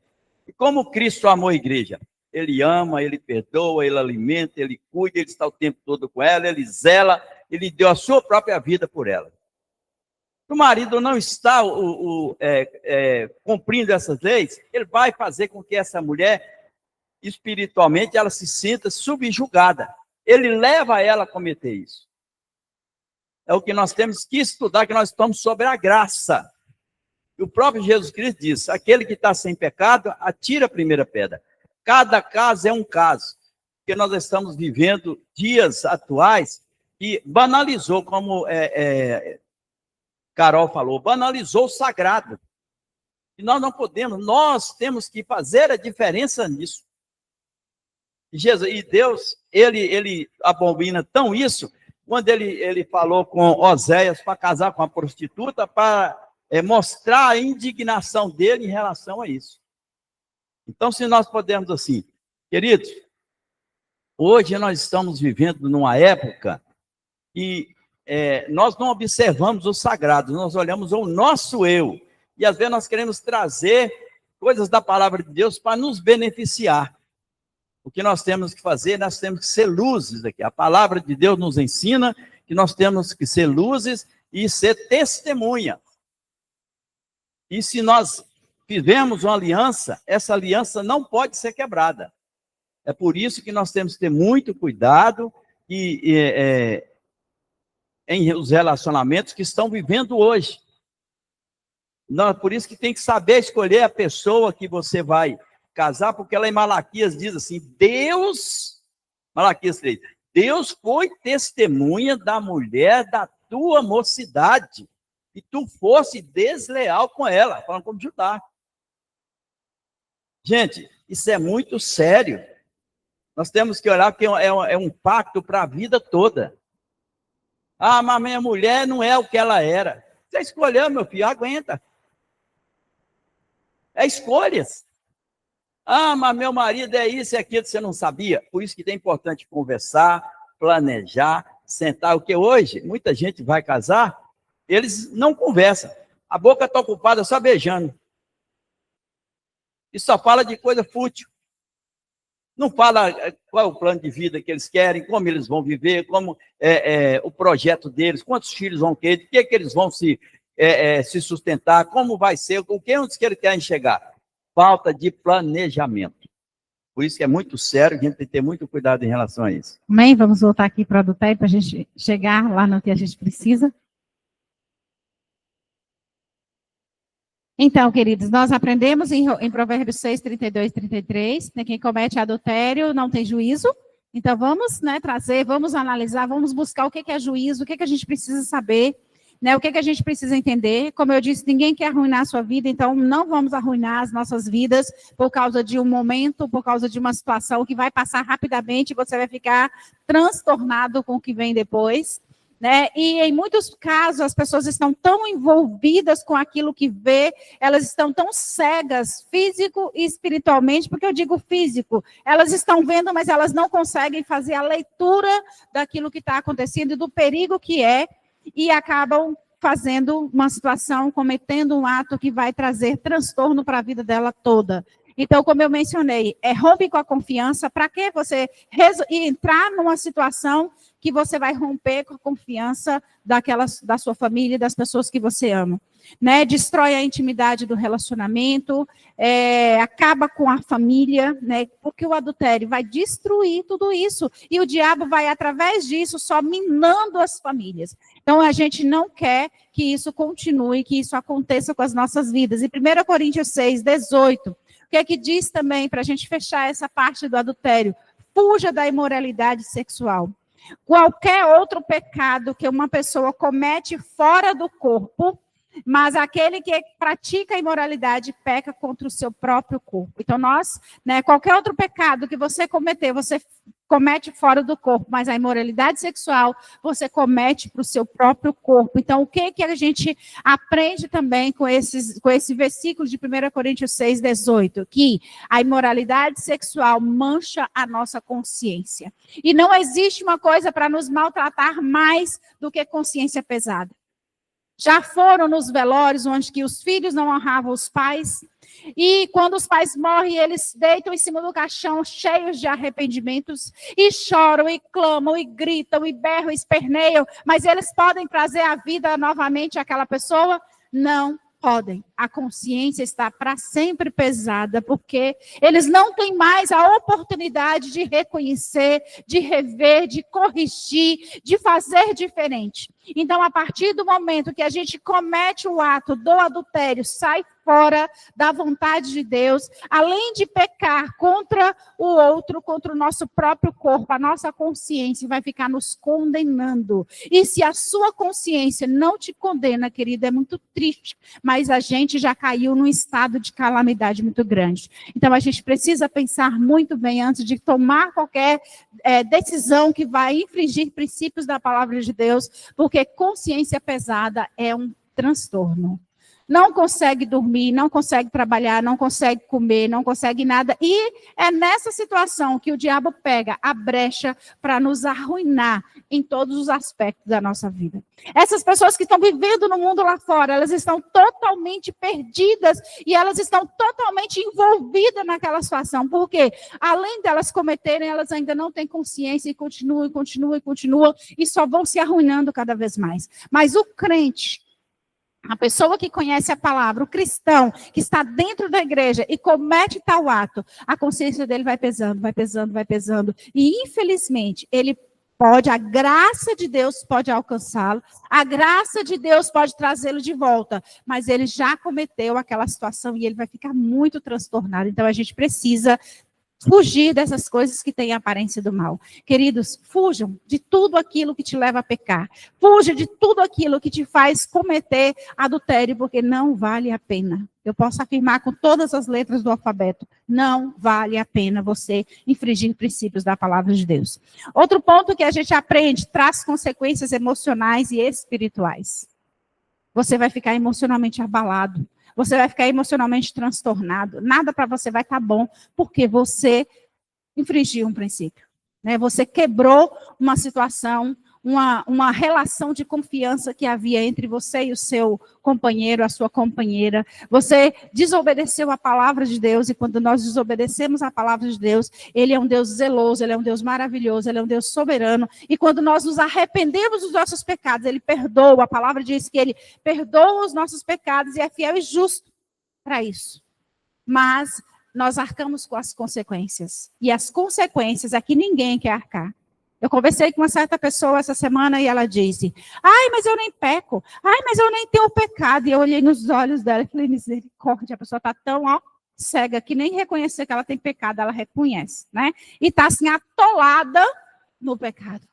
E como Cristo amou a igreja? Ele ama, ele perdoa, ele alimenta, ele cuida, ele está o tempo todo com ela, ele zela, ele deu a sua própria vida por ela. O marido não está cumprindo essas leis, ele vai fazer com que essa mulher, espiritualmente, ela se sinta subjugada. Ele leva ela a cometer isso. É o que nós temos que estudar, que nós estamos sobre a graça. E o próprio Jesus Cristo diz, aquele que está sem pecado, atira a primeira pedra. Cada caso é um caso. Porque nós estamos vivendo dias atuais que banalizou, como Carol falou, banalizou o sagrado. E nós não podemos, nós temos que fazer a diferença nisso. E Deus, ele abomina tão isso, quando ele falou com Oséias para casar com a prostituta, para mostrar a indignação dele em relação a isso. Então, se nós podemos assim, queridos, hoje nós estamos vivendo numa época que nós não observamos o sagrado, nós olhamos o nosso eu, e às vezes nós queremos trazer coisas da palavra de Deus para nos beneficiar. O que nós temos que fazer, nós temos que ser luzes aqui. A palavra de Deus nos ensina que nós temos que ser luzes e ser testemunha. E se nós fizermos uma aliança, essa aliança não pode ser quebrada. É por isso que nós temos que ter muito cuidado em os relacionamentos que estão vivendo hoje. Não, por isso que tem que saber escolher a pessoa que você vai casar, porque lá em Malaquias diz assim, Malaquias 3, Deus foi testemunha da mulher da tua mocidade, e tu fosse desleal com ela, falando como Judá. Gente, isso é muito sério. Nós temos que olhar que é um pacto para a vida toda. Ah, mas minha mulher não é o que ela era. Você escolheu, meu filho, aguenta. É escolhas. Ah, mas meu marido é isso e aquilo, você não sabia. Por isso que é importante conversar, planejar, sentar. Porque hoje, muita gente vai casar, eles não conversam. A boca está ocupada só beijando. E só fala de coisa fútil. Não fala qual é o plano de vida que eles querem, como eles vão viver, como o projeto deles, quantos filhos vão ter, de que eles vão se sustentar, como vai ser, onde que eles querem chegar. Falta de planejamento. Por isso que é muito sério, a gente tem que ter muito cuidado em relação a isso. Amém? Vamos voltar aqui para o adultério, para a gente chegar lá no que a gente precisa. Então, queridos, nós aprendemos em Provérbios 6, 32 e 33, né, quem comete adultério não tem juízo. Então, vamos trazer, vamos analisar, vamos buscar o que é juízo, o que a gente precisa saber. né? O que a gente precisa entender? Como eu disse, ninguém quer arruinar a sua vida, então não vamos arruinar as nossas vidas por causa de um momento, por causa de uma situação que vai passar rapidamente e você vai ficar transtornado com o que vem depois, né? E em muitos casos as pessoas estão tão envolvidas com aquilo que vê, elas estão tão cegas, físico e espiritualmente, porque eu digo físico, elas estão vendo, mas elas não conseguem fazer a leitura daquilo que está acontecendo e do perigo que é, e acabam fazendo uma situação, cometendo um ato que vai trazer transtorno para a vida dela toda. Então, como eu mencionei, rompe com a confiança. Para que você entrar numa situação que você vai romper com a confiança da sua família e das pessoas que você ama? Né? Destrói a intimidade do relacionamento, acaba com a família, né? Porque o adultério vai destruir tudo isso. E o diabo vai, através disso, só minando as famílias. Então, a gente não quer que isso continue, que isso aconteça com as nossas vidas. E 1 Coríntios 6, 18... O que é que diz também, para a gente fechar essa parte do adultério? Fuja da imoralidade sexual. Qualquer outro pecado que uma pessoa comete fora do corpo, mas aquele que pratica a imoralidade peca contra o seu próprio corpo. Então, qualquer outro pecado que você cometer, você comete fora do corpo, mas a imoralidade sexual você comete para o seu próprio corpo. Então, o que a gente aprende também com esse versículo de 1 Coríntios 6, 18? Que a imoralidade sexual mancha a nossa consciência. E não existe uma coisa para nos maltratar mais do que consciência pesada. Já foram nos velórios onde que os filhos não honravam os pais, e quando os pais morrem, eles deitam em cima do caixão cheios de arrependimentos, e choram, e clamam, e gritam, e berram, e esperneiam, mas eles podem trazer a vida novamente àquela pessoa? Não podem. A consciência está para sempre pesada, porque eles não têm mais a oportunidade de reconhecer, de rever, de corrigir, de fazer diferente. Então, a partir do momento que a gente comete o ato do adultério, sai fora da vontade de Deus, além de pecar contra o outro, contra o nosso próprio corpo, a nossa consciência vai ficar nos condenando. E se a sua consciência não te condena, querida, é muito triste, mas a gente já caiu num estado de calamidade muito grande. Então, a gente precisa pensar muito bem antes de tomar qualquer decisão que vai infringir princípios da palavra de Deus, porque consciência pesada é um transtorno. Não consegue dormir, não consegue trabalhar, não consegue comer, não consegue nada. E é nessa situação que o diabo pega a brecha para nos arruinar em todos os aspectos da nossa vida. Essas pessoas que estão vivendo no mundo lá fora, elas estão totalmente perdidas e elas estão totalmente envolvidas naquela situação. Porque, além delas cometerem, elas ainda não têm consciência e continuam, e só vão se arruinando cada vez mais. Mas o crente, a pessoa que conhece a palavra, o cristão que está dentro da igreja e comete tal ato, a consciência dele vai pesando, vai pesando, vai pesando. E, infelizmente, a graça de Deus pode alcançá-lo, a graça de Deus pode trazê-lo de volta, mas ele já cometeu aquela situação e ele vai ficar muito transtornado. Então, a gente precisa fugir dessas coisas que têm a aparência do mal. Queridos, fujam de tudo aquilo que te leva a pecar. Fuja de tudo aquilo que te faz cometer adultério, porque não vale a pena. Eu posso afirmar com todas as letras do alfabeto, não vale a pena você infringir princípios da palavra de Deus. Outro ponto que a gente aprende, traz consequências emocionais e espirituais. Você vai ficar emocionalmente abalado. Você vai ficar emocionalmente transtornado. Nada para você vai estar bom, porque você infringiu um princípio. Né? Você quebrou uma situação, uma relação de confiança que havia entre você e o seu companheiro, a sua companheira. Você desobedeceu a palavra de Deus, e quando nós desobedecemos a palavra de Deus, Ele é um Deus zeloso, Ele é um Deus maravilhoso, Ele é um Deus soberano, e quando nós nos arrependemos dos nossos pecados, Ele perdoa. A palavra diz que Ele perdoa os nossos pecados e é fiel e justo para isso. Mas nós arcamos com as consequências, e as consequências aqui ninguém quer arcar. Eu conversei com uma certa pessoa essa semana e ela disse, mas eu nem peco, mas eu nem tenho pecado. E eu olhei nos olhos dela e falei, misericórdia, a pessoa está tão cega que nem reconhecer que ela tem pecado, ela reconhece, né? E está assim, atolada no pecado.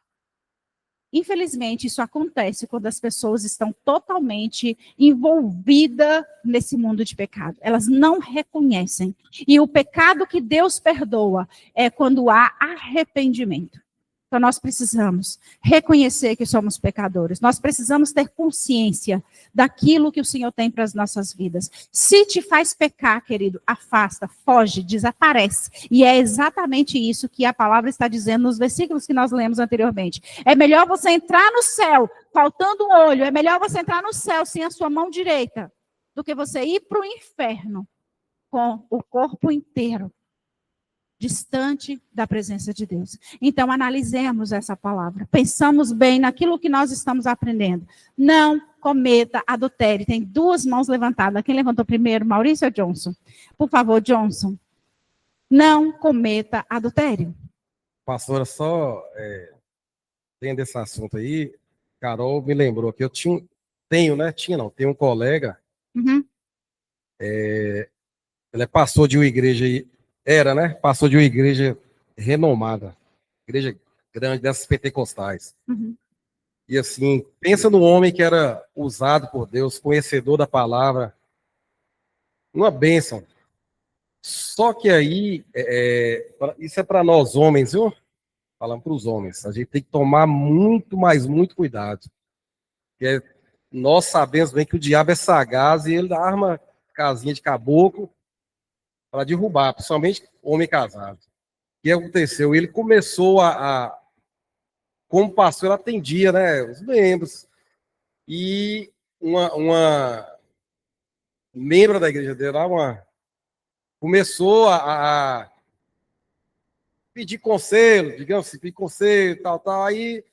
Infelizmente, isso acontece quando as pessoas estão totalmente envolvidas nesse mundo de pecado. Elas não reconhecem. E o pecado que Deus perdoa é quando há arrependimento. Então, nós precisamos reconhecer que somos pecadores. Nós precisamos ter consciência daquilo que o Senhor tem para as nossas vidas. Se te faz pecar, querido, afasta, foge, desaparece. E é exatamente isso que a palavra está dizendo nos versículos que nós lemos anteriormente. É melhor você entrar no céu faltando um olho. É melhor você entrar no céu sem a sua mão direita do que você ir para o inferno com o corpo inteiro distante da presença de Deus. Então, analisemos essa palavra. Pensamos bem naquilo que nós estamos aprendendo. Não cometa adultério. Tem 2 mãos levantadas. Quem levantou primeiro, Maurício ou Johnson? Por favor, Johnson. Não cometa adultério. Pastora, só tendo esse assunto aí, Carol me lembrou que eu tenho um colega, Uhum. ele é pastor de uma igreja aí, pastor de uma igreja renomada, igreja grande, dessas pentecostais. Uhum. E assim, pensa no homem que era usado por Deus, conhecedor da palavra, uma bênção. Só que aí, isso é para nós homens, viu? Falando para os homens, a gente tem que tomar muito, mas muito cuidado. Porque nós sabemos bem que o diabo é sagaz e ele arma casinha de caboclo para derrubar, principalmente homem casado. O que aconteceu? Ele começou como pastor, ele atendia, né, os membros. E uma membro da igreja dele lá, começou a pedir conselho, digamos assim, pedir conselho, tal. Aí,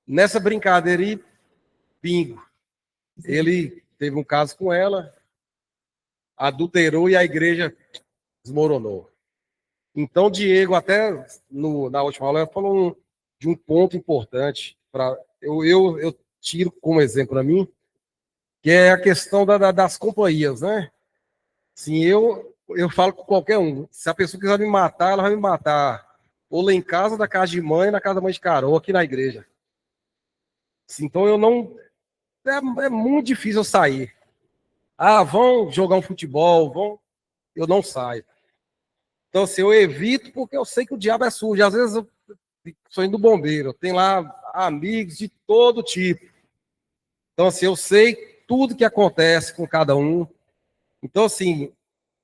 nessa brincadeira aí, bingo. Ele teve um caso com ela, adulterou e a igreja desmoronou. Então, Diego, até na última aula, falou de um ponto importante. Eu tiro como exemplo para mim, que é a questão das companhias, né? Sim, eu falo com qualquer um. Se a pessoa quiser me matar, ela vai me matar. Ou lá em casa, na casa de mãe, na casa da mãe de Carol, aqui na igreja. Então, eu não... É muito difícil eu sair. Vão jogar um futebol, eu não saio. Então, assim, eu evito porque eu sei que o diabo é sujo. Às vezes eu sou indo do bombeiro, eu tenho lá amigos de todo tipo. Então, assim, eu sei tudo que acontece com cada um. Então, assim,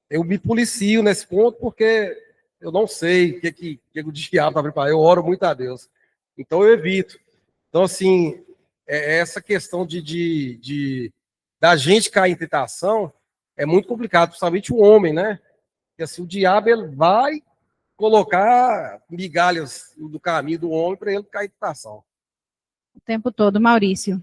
eu me policio nesse ponto porque eu não sei o que o diabo está preparado. Eu oro muito a Deus. Então, eu evito. Então, assim, essa questão da gente cair em tentação é muito complicado, principalmente o homem, né? Porque assim, o diabo ele vai colocar migalhas do caminho do homem para ele cair em tentação. O tempo todo, Maurício.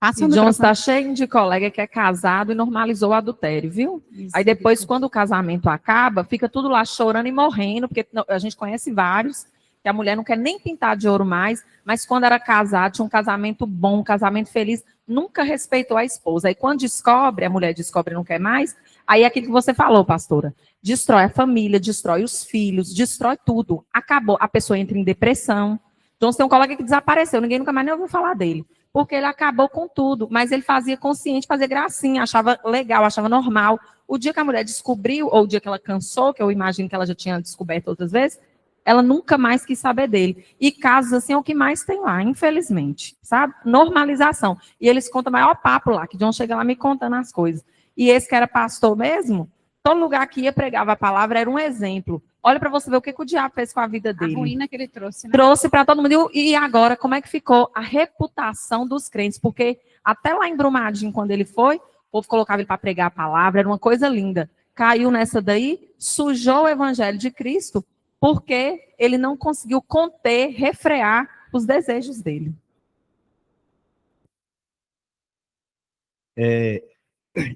E John está cheio de colega que é casado e normalizou o adultério, viu? Isso, aí depois, quando o casamento acaba, fica tudo lá chorando e morrendo, porque a gente conhece vários, que a mulher não quer nem pintar de ouro mais, mas quando era casado, tinha um casamento bom, um casamento feliz, nunca respeitou a esposa. Aí quando a mulher descobre e não quer mais, aí é aquilo que você falou, pastora, destrói a família, destrói os filhos, destrói tudo. Acabou, a pessoa entra em depressão. Então, tem um colega que desapareceu, ninguém nunca mais nem ouviu falar dele, porque ele acabou com tudo, mas ele fazia consciente, fazia gracinha, achava legal, achava normal. O dia que a mulher descobriu, ou o dia que ela cansou, que eu imagino que ela já tinha descoberto outras vezes, ela nunca mais quis saber dele. E casos assim é o que mais tem lá, infelizmente, sabe? Normalização. E eles contam o maior papo lá, que John chega lá me contando as coisas. E esse que era pastor mesmo, todo lugar que ia pregava a palavra era um exemplo. Olha para você ver o que o diabo fez com a vida dele. A ruína que ele trouxe, né? Trouxe para todo mundo. E agora, como é que ficou a reputação dos crentes? Porque até lá em Brumadinho, quando ele foi, o povo colocava ele para pregar a palavra, era uma coisa linda. Caiu nessa daí, sujou o evangelho de Cristo, porque ele não conseguiu conter, refrear os desejos dele.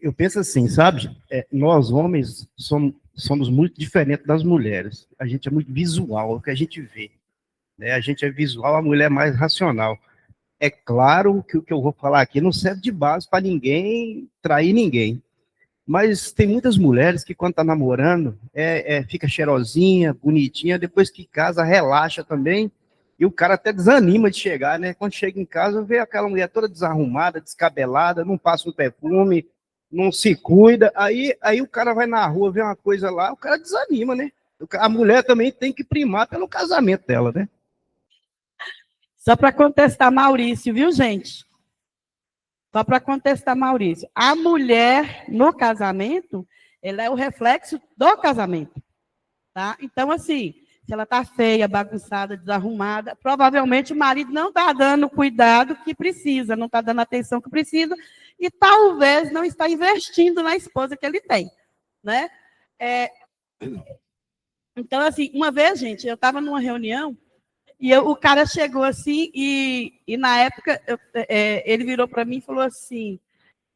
Eu penso assim, sabe? Nós, homens, somos muito diferentes das mulheres. A gente é muito visual, é o que a gente vê. Né? A gente é visual, a mulher é mais racional. É claro que o que eu vou falar aqui não serve de base para ninguém trair ninguém. Mas tem muitas mulheres que, quando tá namorando, fica cheirosinha, bonitinha, depois que casa, relaxa também E o cara até desanima de chegar, né? Quando chega em casa, vê aquela mulher toda desarrumada, descabelada, não passa um perfume, não se cuida. Aí o cara vai na rua, vê uma coisa lá, o cara desanima, né? A mulher também tem que primar pelo casamento dela, né? Só para contestar Maurício, viu, gente? Só para contestar Maurício. A mulher no casamento, ela é o reflexo do casamento, tá? Então, assim, se ela está feia, bagunçada, desarrumada, provavelmente o marido não está dando o cuidado que precisa, não está dando a atenção que precisa, e talvez não está investindo na esposa que ele tem, né? Então, assim, uma vez, gente, eu estava numa reunião, e o cara chegou assim, e na época, ele virou para mim e falou assim,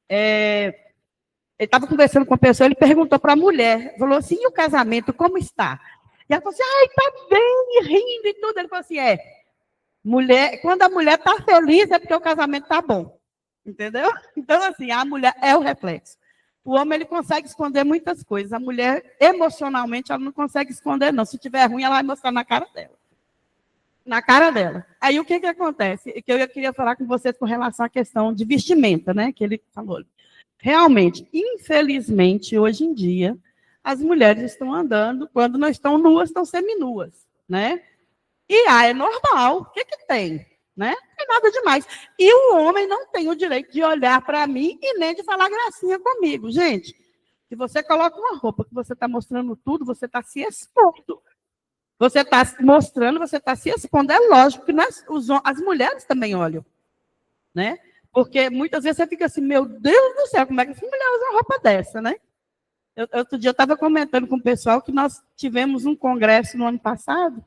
ele estava conversando com a pessoa, ele perguntou para a mulher, falou assim, e o casamento, como está? E ela falou assim, ai, tá bem, rindo e tudo. Ele falou assim, mulher, quando a mulher está feliz, é porque o casamento está bom. Entendeu? Então, assim, a mulher é o reflexo. O homem, ele consegue esconder muitas coisas. A mulher, emocionalmente, ela não consegue esconder, não. Se tiver ruim, ela vai mostrar na cara dela. Na cara dela. Aí, o que acontece? Que eu queria falar com vocês com relação à questão de vestimenta, né? Que ele falou. Realmente, infelizmente, hoje em dia, as mulheres estão andando, quando não estão nuas, estão seminuas, né? E é normal. O que tem? Né? Não tem nada demais. E o homem não tem o direito de olhar para mim e nem de falar gracinha comigo. Gente, se você coloca uma roupa que você está mostrando tudo, você está se expondo. Você está mostrando, você está se expondo. É lógico que as mulheres também olham, né? Porque muitas vezes você fica assim, meu Deus do céu, como é que essa mulher usa uma roupa dessa, né? Outro dia eu estava comentando com o pessoal que nós tivemos um congresso no ano passado.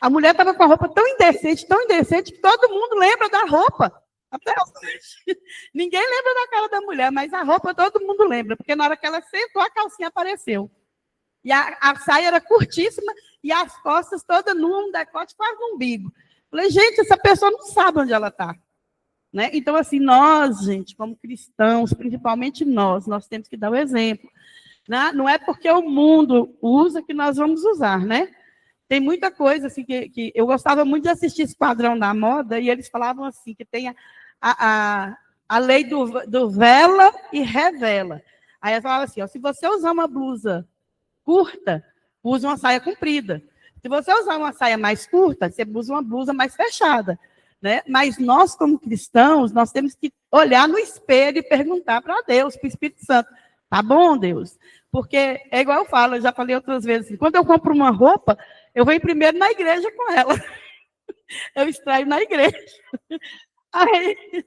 A mulher estava com a roupa tão indecente, que todo mundo lembra da roupa. Até hoje. Ninguém lembra da cara da mulher, mas a roupa todo mundo lembra, porque na hora que ela sentou, a calcinha apareceu. E a saia era curtíssima e as costas todas nuas, um decote quase no umbigo. Falei, gente, essa pessoa não sabe onde ela está. Né? Então, assim, nós, gente, como cristãos, principalmente nós temos que dar o exemplo. Né? Não é porque o mundo usa que nós vamos usar, né? Tem muita coisa assim que eu gostava muito de assistir Esquadrão da Moda, e eles falavam assim, que tem a lei do vela e revela. Aí eles falavam assim, se você usar uma blusa curta, usa uma saia comprida. Se você usar uma saia mais curta, você usa uma blusa mais fechada. Né? Mas nós, como cristãos, nós temos que olhar no espelho e perguntar para Deus, para o Espírito Santo, tá bom, Deus? Porque é igual eu falo, eu já falei outras vezes, assim, quando eu compro uma roupa, eu venho primeiro na igreja com ela. Eu extraio na igreja. Aí,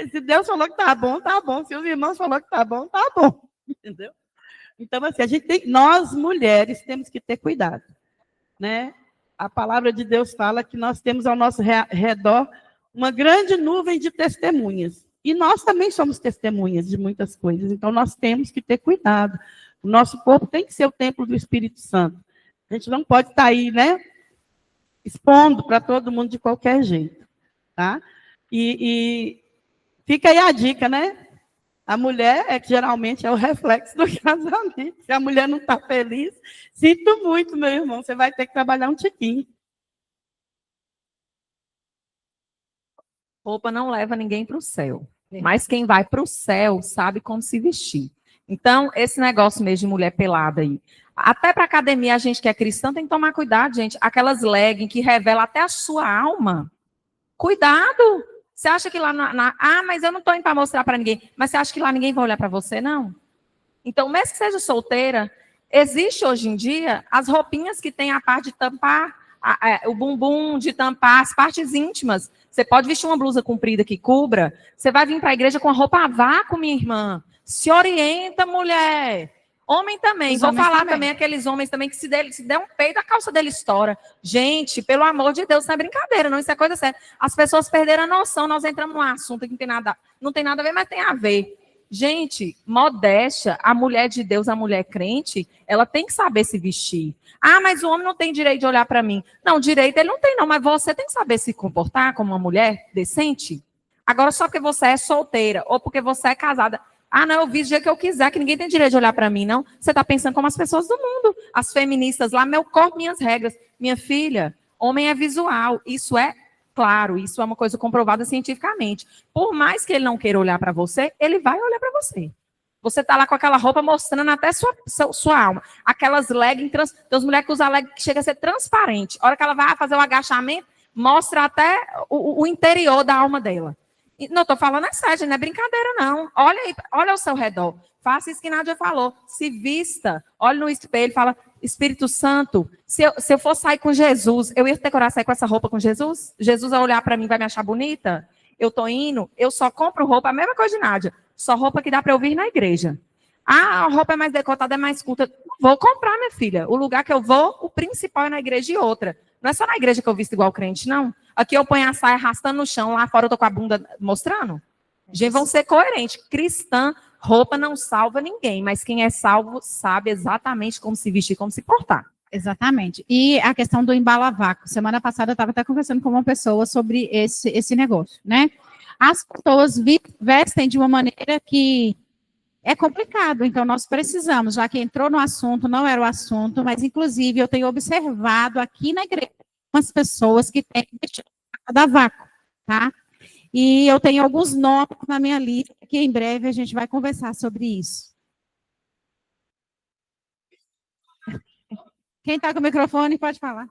se Deus falou que tá bom, tá bom. Se os irmãos falaram que tá bom, tá bom. Entendeu? Então, assim, nós, mulheres, temos que ter cuidado. Né? A palavra de Deus fala que nós temos ao nosso redor uma grande nuvem de testemunhas. E nós também somos testemunhas de muitas coisas. Então, nós temos que ter cuidado. O nosso corpo tem que ser o templo do Espírito Santo. A gente não pode estar aí, né, expondo para todo mundo de qualquer jeito. Tá? E fica aí a dica, né? A mulher geralmente é o reflexo do casamento. Se a mulher não está feliz, sinto muito, meu irmão, você vai ter que trabalhar um tiquinho. Roupa não leva ninguém para o céu. Mas quem vai para o céu sabe como se vestir. Então, esse negócio mesmo de mulher pelada aí. Até para academia, a gente que é cristã tem que tomar cuidado, gente. Aquelas leggings que revelam até a sua alma. Cuidado! Você acha que lá mas eu não estou indo para mostrar para ninguém. Mas você acha que lá ninguém vai olhar para você, não? Então, mesmo que seja solteira, existe hoje em dia as roupinhas que tem a parte de tampar o bumbum, de tampar as partes íntimas. Você pode vestir uma blusa comprida que cubra. Você vai vir para a igreja com a roupa a vácuo, minha irmã. Se orienta, mulher. Homem também. Vou falar também aqueles homens também que se der um peito, a calça dele estoura. Gente, pelo amor de Deus, não é brincadeira, não, isso é coisa séria. As pessoas perderam a noção, nós entramos num assunto que não tem nada a ver, mas tem a ver. Gente, modéstia, a mulher de Deus, a mulher crente, ela tem que saber se vestir. Mas o homem não tem direito de olhar para mim. Não, direito ele não tem não, mas você tem que saber se comportar como uma mulher decente. Agora, só porque você é solteira ou porque você é casada... não, eu visto do jeito que eu quiser, que ninguém tem direito de olhar para mim, não. Você está pensando como as pessoas do mundo. As feministas lá, meu corpo, minhas regras. Minha filha, Homem é visual, isso é claro, isso é uma coisa comprovada cientificamente. Por mais que ele não queira olhar para você, ele vai olhar para você. Você tá lá com aquela roupa mostrando até sua alma. Aquelas leggings, tem as mulheres que usam legging que chega a ser transparente. A hora que ela vai fazer o agachamento, mostra até o interior da alma dela. E não estou falando sério, não é brincadeira, não. Olha aí, olha ao seu redor. Faça isso que Nádia falou. Se vista, olhe no espelho, fala, Espírito Santo, se eu for sair com Jesus, eu ia ter coragem de sair com essa roupa com Jesus? Jesus vai olhar para mim e vai me achar bonita? Eu estou indo, eu só compro roupa, a mesma coisa de Nádia. Só roupa que dá para eu vir na igreja. Ah, a roupa é mais decotada, é mais curta. Vou comprar, minha filha. O lugar que eu vou, o principal é na igreja e outra. Não é só na igreja que eu visto igual crente, não. Aqui eu ponho a saia arrastando no chão, lá fora eu tô com a bunda mostrando. Gente, vão ser coerentes. Cristã, roupa não salva ninguém, mas quem é salvo sabe exatamente como se vestir, como se portar. Exatamente. E a questão do embala-vácuo. Semana passada eu estava até conversando com uma pessoa sobre esse negócio, né? As pessoas vestem de uma maneira que é complicado, então nós precisamos, já que entrou no assunto, não era o assunto, mas inclusive eu tenho observado aqui na igreja umas pessoas que têm vestido da vácuo, tá? E eu tenho alguns nomes na minha lista, que em breve a gente vai conversar sobre isso. Quem está com o microfone pode falar.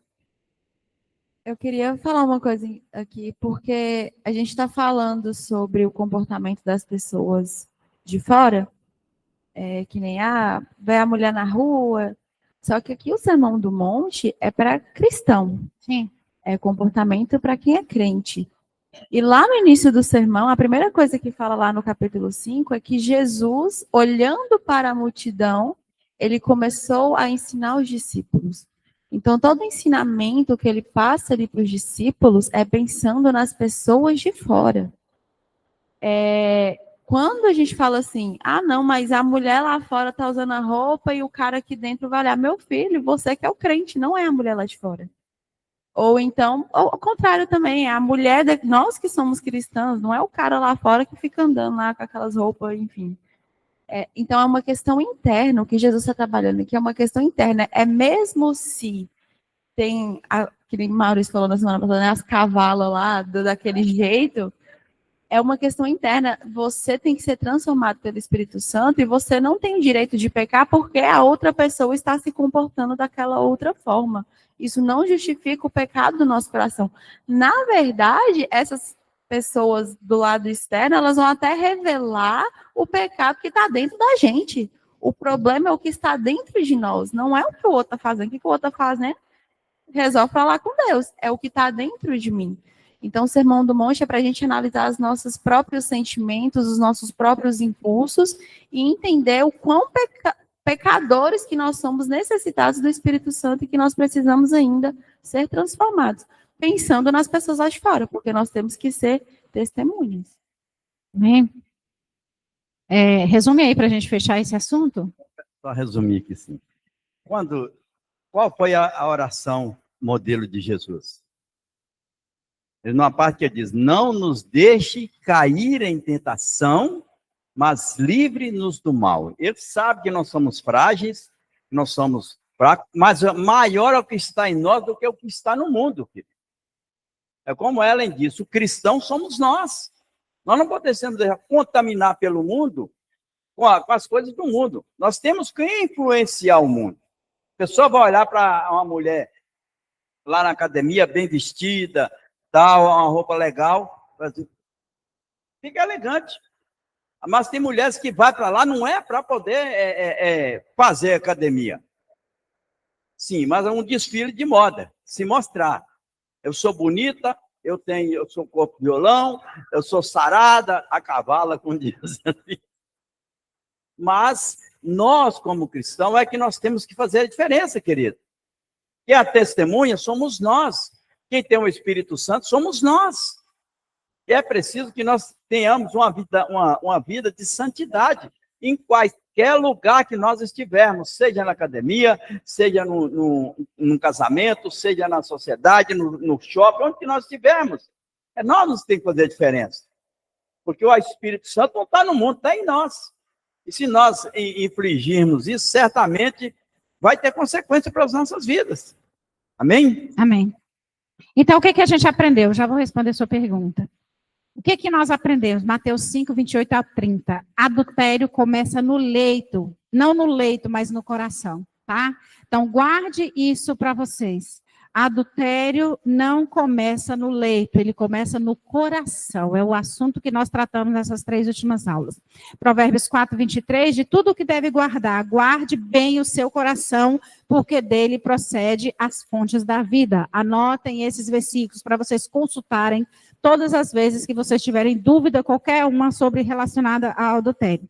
Eu queria falar uma coisa aqui, porque a gente está falando sobre o comportamento das pessoas de fora, que nem, vê a mulher na rua, só que aqui o Sermão do Monte é para cristão. Sim. É comportamento para quem é crente. E lá no início do sermão, a primeira coisa que fala lá no capítulo 5 é que Jesus, olhando para a multidão, ele começou a ensinar os discípulos. Então, todo ensinamento que ele passa ali para os discípulos é pensando nas pessoas de fora. Quando a gente fala assim, não, mas a mulher lá fora está usando a roupa e o cara aqui dentro vai olhar, meu filho, você que é o crente, não é a mulher lá de fora. Ou então, ao contrário também, a mulher, nós que somos cristãos, não é o cara lá fora que fica andando lá com aquelas roupas, enfim. Então, é uma questão interna, o que Jesus está trabalhando aqui é uma questão interna. É mesmo se tem, que nem Maurício falou na semana passada, né, as cavalas lá, daquele jeito, é uma questão interna. Você tem que ser transformado pelo Espírito Santo e você não tem o direito de pecar porque a outra pessoa está se comportando daquela outra forma. Isso não justifica o pecado do nosso coração. Na verdade, essas pessoas do lado externo, elas vão até revelar o pecado que está dentro da gente. O problema é o que está dentro de nós, não é o que o outro está fazendo. O que o outro está fazendo? Resolve falar com Deus. É o que está dentro de mim. Então, o Sermão do Monte é para a gente analisar os nossos próprios sentimentos, os nossos próprios impulsos e entender o quão pecadores que nós somos, necessitados do Espírito Santo e que nós precisamos ainda ser transformados, pensando nas pessoas lá de fora, porque nós temos que ser testemunhas. Amém? Resume aí para a gente fechar esse assunto. Só resumir aqui, sim. Qual foi a oração modelo de Jesus? Ele, numa parte que ele diz, não nos deixe cair em tentação, mas livre-nos do mal. Ele sabe que nós somos frágeis, que nós somos fracos, mas maior é o que está em nós do que o que está no mundo, querido. É como Ellen disse, o cristão somos nós. Nós não podemos deixar contaminar pelo mundo com as coisas do mundo. Nós temos que influenciar o mundo. A pessoa vai olhar para uma mulher lá na academia, bem vestida, tal, uma roupa legal, fica elegante. Mas tem mulheres que vão para lá, não é para poder fazer academia. Sim, mas é um desfile de moda, se mostrar. Eu sou bonita, eu sou corpo de violão, eu sou sarada, a cavala, como diz. Mas nós, como cristãos, é que nós temos que fazer a diferença, querido. E a testemunha somos nós. Quem tem o Espírito Santo somos nós. E é preciso que nós tenhamos uma vida de santidade em qualquer lugar que nós estivermos, seja na academia, seja num casamento, seja na sociedade, no shopping, onde que nós estivermos. Nós temos que fazer a diferença. Porque o Espírito Santo não está no mundo, está em nós. E se nós infligirmos isso, certamente vai ter consequência para as nossas vidas. Amém? Amém. Então, o que a gente aprendeu? Já vou responder a sua pergunta. O que nós aprendemos? Mateus 5, 28 a 30. Adultério começa no leito. Não no leito, mas no coração, tá? Então, guarde isso para vocês. Adultério não começa no leito, ele começa no coração. É o assunto que nós tratamos nessas 3 últimas aulas. Provérbios 4, 23, de tudo o que deve guardar, guarde bem o seu coração, porque dele procede as fontes da vida. Anotem esses versículos para vocês consultarem todas as vezes que vocês tiverem dúvida, qualquer uma sobre relacionada ao adultério.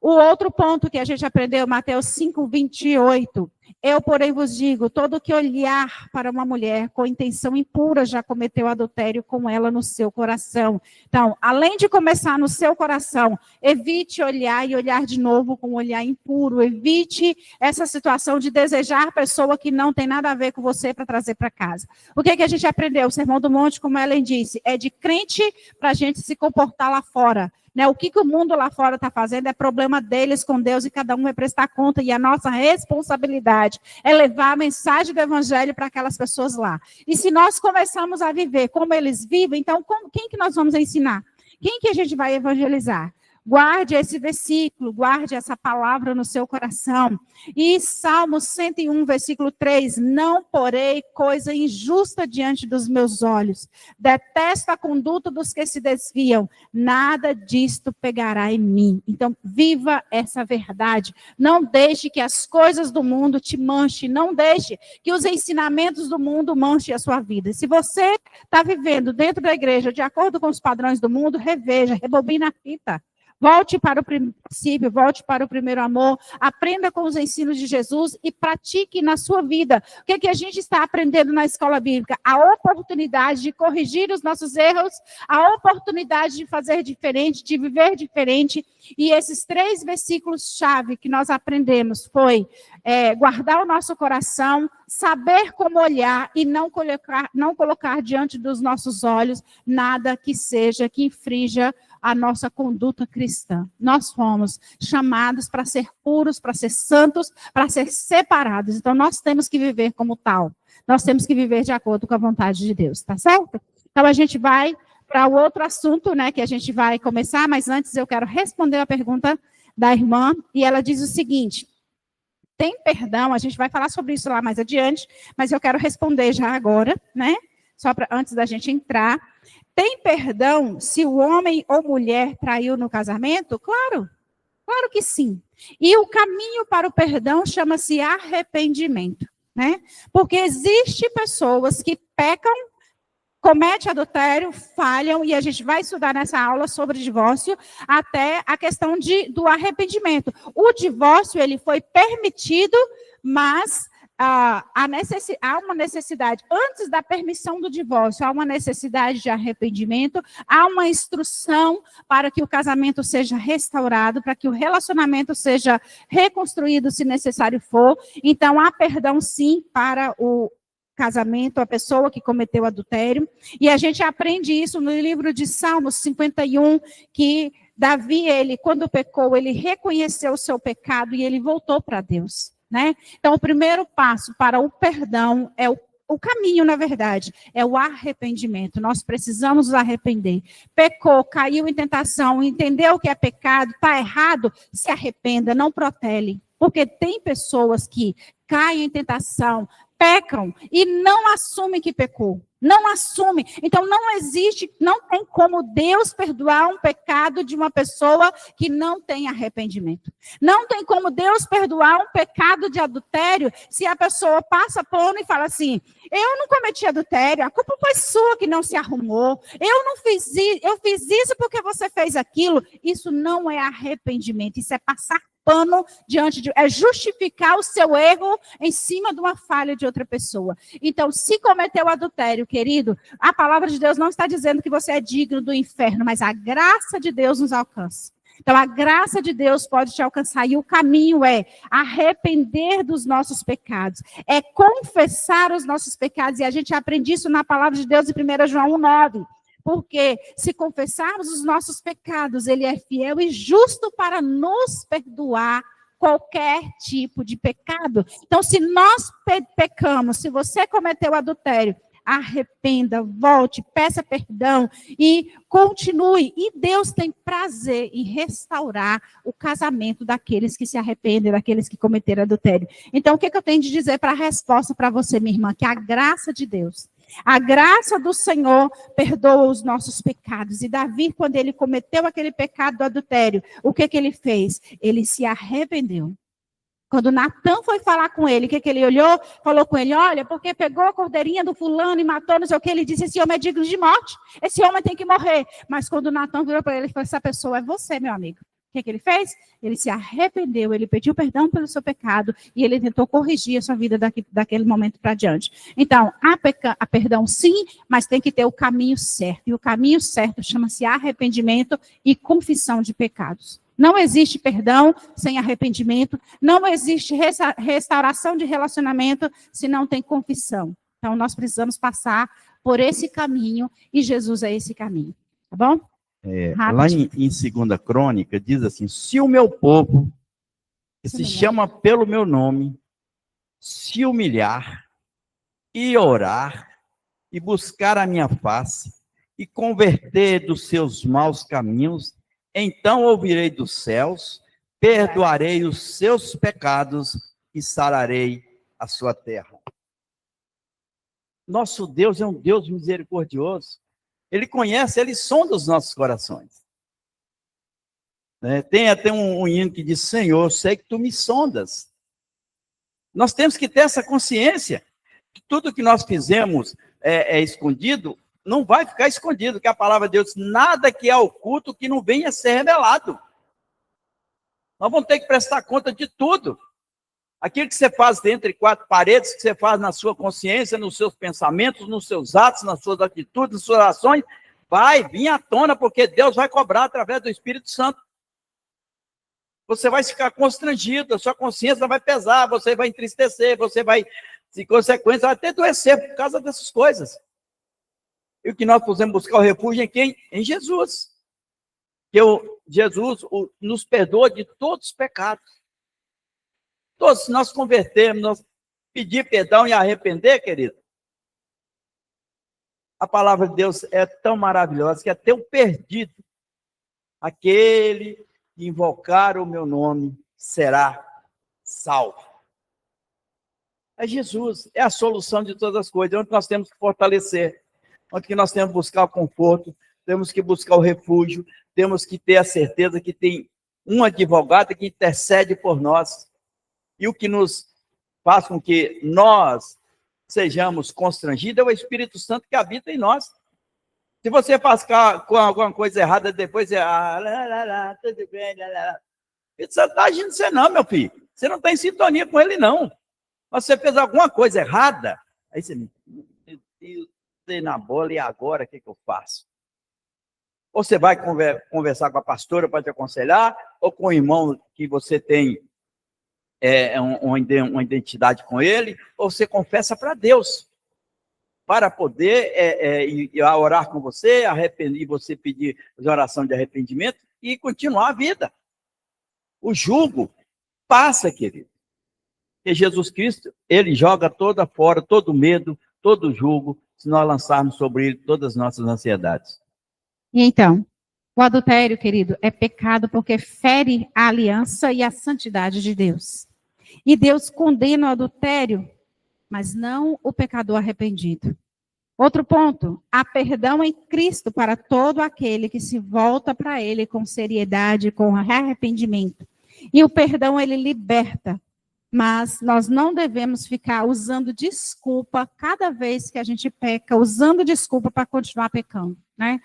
O outro ponto que a gente aprendeu, Mateus 5, 28. Eu, porém, vos digo, todo que olhar para uma mulher com intenção impura já cometeu adultério com ela no seu coração. Então, além de começar no seu coração, evite olhar e olhar de novo com um olhar impuro. Evite essa situação de desejar pessoa que não tem nada a ver com você para trazer para casa. O que a gente aprendeu? O Sermão do Monte, como Ellen disse, é de crente para a gente se comportar lá fora. Né, o que o mundo lá fora está fazendo é problema deles com Deus e cada um vai prestar conta. E a nossa responsabilidade é levar a mensagem do evangelho para aquelas pessoas lá. E se nós começamos a viver como eles vivem, então quem que nós vamos ensinar? Quem que a gente vai evangelizar? Guarde esse versículo, guarde essa palavra no seu coração. E Salmo 101, versículo 3, não porei coisa injusta diante dos meus olhos. Detesto a conduta dos que se desviam. Nada disto pegará em mim. Então, viva essa verdade. Não deixe que as coisas do mundo te manchem. Não deixe que os ensinamentos do mundo manchem a sua vida. Se você está vivendo dentro da igreja de acordo com os padrões do mundo, reveja, rebobina a fita. Volte para o princípio, volte para o primeiro amor, aprenda com os ensinos de Jesus e pratique na sua vida. O que a gente está aprendendo na escola bíblica? A oportunidade de corrigir os nossos erros, a oportunidade de fazer diferente, de viver diferente. E esses 3 versículos-chave que nós aprendemos foi guardar o nosso coração, saber como olhar e não colocar diante dos nossos olhos nada que infrinja a nossa conduta cristã. Nós fomos chamados para ser puros, para ser santos, para ser separados. Então, nós temos que viver como tal. Nós temos que viver de acordo com a vontade de Deus, tá certo? Então, a gente vai para o outro assunto, né, que a gente vai começar, mas antes eu quero responder a pergunta da irmã, e ela diz o seguinte: tem perdão? A gente vai falar sobre isso lá mais adiante, mas eu quero responder já agora, né? Só antes da gente entrar. Tem perdão se o homem ou mulher traiu no casamento? Claro, claro que sim. E o caminho para o perdão chama-se arrependimento, né? Porque existem pessoas que pecam, cometem adultério, falham, e a gente vai estudar nessa aula sobre divórcio, até a questão do arrependimento. O divórcio, ele foi permitido, mas há uma necessidade, antes da permissão do divórcio, há uma necessidade de arrependimento, há uma instrução para que o casamento seja restaurado, para que o relacionamento seja reconstruído, se necessário for. Então, há perdão, sim, para o casamento, a pessoa que cometeu adultério. E a gente aprende isso no livro de Salmos 51, que Davi, quando pecou, ele reconheceu o seu pecado e ele voltou para Deus. Né? Então, o primeiro passo para o perdão é o caminho, na verdade, é o arrependimento. Nós precisamos nos arrepender. Pecou, caiu em tentação, entendeu o que é pecado, está errado, se arrependa, não protele. Porque tem pessoas que caem em tentação, pecam e não assumem que pecou. Não assume. Então, não tem como Deus perdoar um pecado de uma pessoa que não tem arrependimento. Não tem como Deus perdoar um pecado de adultério se a pessoa passa pano e fala assim: eu não cometi adultério, a culpa foi sua que não se arrumou, eu fiz isso porque você fez aquilo. Isso não é arrependimento, isso é passar pano é justificar o seu erro em cima de uma falha de outra pessoa. Então, se cometeu adultério, querido, a palavra de Deus não está dizendo que você é digno do inferno, mas a graça de Deus nos alcança. Então, a graça de Deus pode te alcançar, e o caminho é arrepender dos nossos pecados, é confessar os nossos pecados, e a gente aprende isso na palavra de Deus em 1 João 1,9. Porque se confessarmos os nossos pecados, ele é fiel e justo para nos perdoar qualquer tipo de pecado. Então, se nós pecamos, se você cometeu adultério, arrependa, volte, peça perdão e continue. E Deus tem prazer em restaurar o casamento daqueles que se arrependem, daqueles que cometeram adultério. Então, o que eu tenho de dizer para a resposta para você, minha irmã? Que a graça de Deus, a graça do Senhor perdoa os nossos pecados. E Davi, quando ele cometeu aquele pecado do adultério, o que ele fez? Ele se arrependeu. Quando Natan foi falar com ele, o que ele olhou? Falou com ele, olha, porque pegou a cordeirinha do fulano e matou, não sei o que. Ele disse, esse homem é digno de morte. Esse homem tem que morrer. Mas quando Natan virou para ele, ele falou, essa pessoa é você, meu amigo. O que ele fez? Ele se arrependeu, ele pediu perdão pelo seu pecado e ele tentou corrigir a sua vida daquele momento para diante. Então, há perdão sim, mas tem que ter o caminho certo. E o caminho certo chama-se arrependimento e confissão de pecados. Não existe perdão sem arrependimento, não existe restauração de relacionamento se não tem confissão. Então, nós precisamos passar por esse caminho e Jesus é esse caminho. Tá bom? Lá em 2 Crônica, diz assim, se o meu povo, que se chama pelo meu nome, se humilhar e orar e buscar a minha face e converter dos seus maus caminhos, então ouvirei dos céus, perdoarei os seus pecados e sararei a sua terra. Nosso Deus é um Deus misericordioso. Ele conhece, ele sonda os nossos corações. Tem até um hino que diz, Senhor, sei que tu me sondas. Nós temos que ter essa consciência que tudo que nós fizemos é escondido, não vai ficar escondido, que a palavra de Deus, nada que é oculto que não venha a ser revelado. Nós vamos ter que prestar conta de tudo. Aquilo que você faz dentro de quatro paredes, que você faz na sua consciência, nos seus pensamentos, nos seus atos, nas suas atitudes, nas suas ações, vai vir à tona, porque Deus vai cobrar através do Espírito Santo. Você vai ficar constrangido, a sua consciência vai pesar, você vai entristecer, você vai, de consequência, vai até adoecer por causa dessas coisas. E o que nós podemos buscar o refúgio em quem? Em Jesus. Que Jesus nos perdoa de todos os pecados. Todos, se nós convertermos, nós pedir perdão e arrepender, querido, a palavra de Deus é tão maravilhosa que até o perdido, aquele que invocar o meu nome, será salvo. É Jesus, é a solução de todas as coisas, é onde nós temos que fortalecer, onde nós temos que buscar o conforto, temos que buscar o refúgio, temos que ter a certeza que tem um advogado que intercede por nós. E o que nos faz com que nós sejamos constrangidos é o Espírito Santo que habita em nós. Se você faz com alguma coisa errada, depois você... tudo bem, o Espírito Santo está agindo você não, meu filho. Você não está em sintonia com ele, não. Mas você fez alguma coisa errada, aí você... Meu Deus, dei na bola, e agora o que eu faço? Ou você vai conversar com a pastora para te aconselhar, ou com o irmão que você tem uma identidade com ele, ou você confessa para Deus, para poder orar com você, arrepender, você pedir oração de arrependimento e continuar a vida. O jugo passa, querido. Porque Jesus Cristo, ele joga fora todo medo, todo jugo, se nós lançarmos sobre ele todas as nossas ansiedades. E então, o adultério, querido, é pecado porque fere a aliança e a santidade de Deus. E Deus condena o adultério, mas não o pecador arrependido. Outro ponto, há perdão em Cristo para todo aquele que se volta para ele com seriedade, com arrependimento. E o perdão, ele liberta. Mas nós não devemos ficar usando desculpa cada vez que a gente peca, usando desculpa para continuar pecando, né?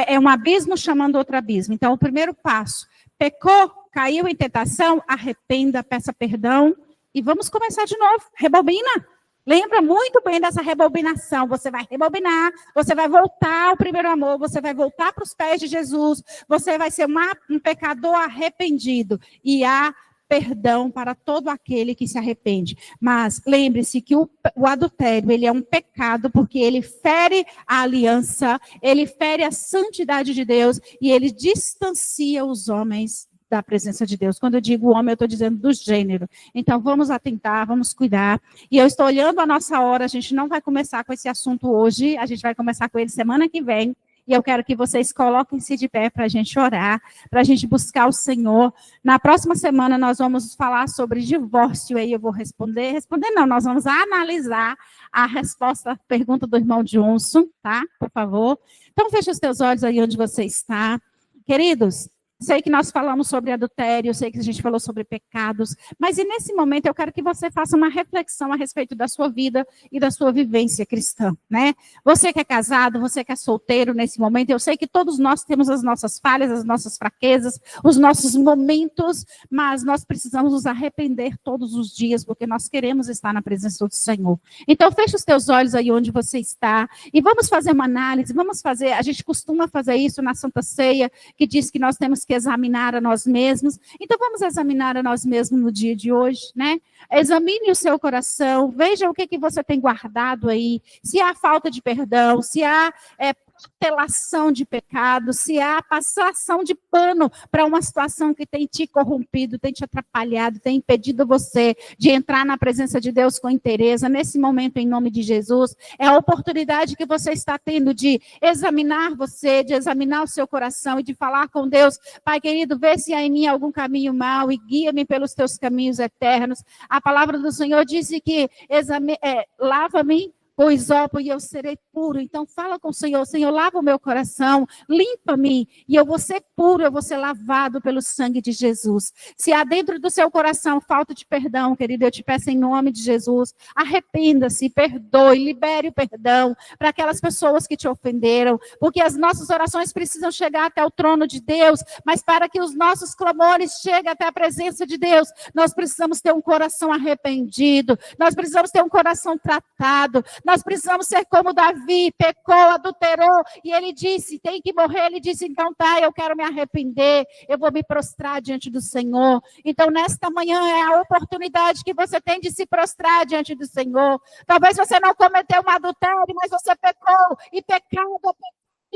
É um abismo chamando outro abismo. Então, o primeiro passo, pecou, caiu em tentação, arrependa, peça perdão e vamos começar de novo, rebobina. Lembra muito bem dessa rebobinação, você vai rebobinar, você vai voltar ao primeiro amor, você vai voltar para os pés de Jesus, você vai ser um pecador arrependido e há perdão para todo aquele que se arrepende. Mas lembre-se que o adultério, ele é um pecado porque ele fere a aliança, ele fere a santidade de Deus e ele distancia os homens da presença de Deus. Quando eu digo homem, eu estou dizendo do gênero. Então, vamos atentar, vamos cuidar. E eu estou olhando a nossa hora, a gente não vai começar com esse assunto hoje, a gente vai começar com ele semana que vem. E eu quero que vocês coloquem-se de pé para a gente orar, para a gente buscar o Senhor. Na próxima semana nós vamos falar sobre divórcio, aí eu vou responder não, nós vamos analisar a resposta à pergunta do irmão Johnson, tá? Por favor. Então, feche os teus olhos aí onde você está. Queridos, sei que nós falamos sobre adultério, sei que a gente falou sobre pecados, mas e nesse momento eu quero que você faça uma reflexão a respeito da sua vida e da sua vivência cristã, né? Você que é casado, você que é solteiro nesse momento, eu sei que todos nós temos as nossas falhas, as nossas fraquezas, os nossos momentos, mas nós precisamos nos arrepender todos os dias, porque nós queremos estar na presença do Senhor. Então, feche os teus olhos aí onde você está e vamos fazer uma análise, a gente costuma fazer isso na Santa Ceia, que diz que nós temos que examinar a nós mesmos. Então, vamos examinar a nós mesmos no dia de hoje, né? Examine o seu coração, veja o que você tem guardado aí, se há falta de perdão, se há protelação de pecado, se há passação de pano para uma situação que tem te corrompido, tem te atrapalhado, tem impedido você de entrar na presença de Deus com interesse. Nesse momento, em nome de Jesus, é a oportunidade que você está tendo de examinar você, de examinar o seu coração e de falar com Deus: Pai querido, vê se há em mim algum caminho mau e guia-me pelos teus caminhos eternos. A palavra do Senhor diz que lava-me com hisopo e eu serei puro. Então fala com o Senhor: Senhor, lava o meu coração, limpa-me e eu vou ser puro, eu vou ser lavado pelo sangue de Jesus. Se há dentro do seu coração falta de perdão, querido, eu te peço em nome de Jesus, arrependa-se, perdoe, libere o perdão para aquelas pessoas que te ofenderam, porque as nossas orações precisam chegar até o trono de Deus, mas para que os nossos clamores cheguem até a presença de Deus, nós precisamos ter um coração arrependido, nós precisamos ter um coração tratado. Nós precisamos ser como Davi, pecou, adulterou, e ele disse, tem que morrer. Ele disse, então tá, eu quero me arrepender, eu vou me prostrar diante do Senhor. Então, nesta manhã é a oportunidade que você tem de se prostrar diante do Senhor. Talvez você não cometeu um adultério, mas você pecou, e pecado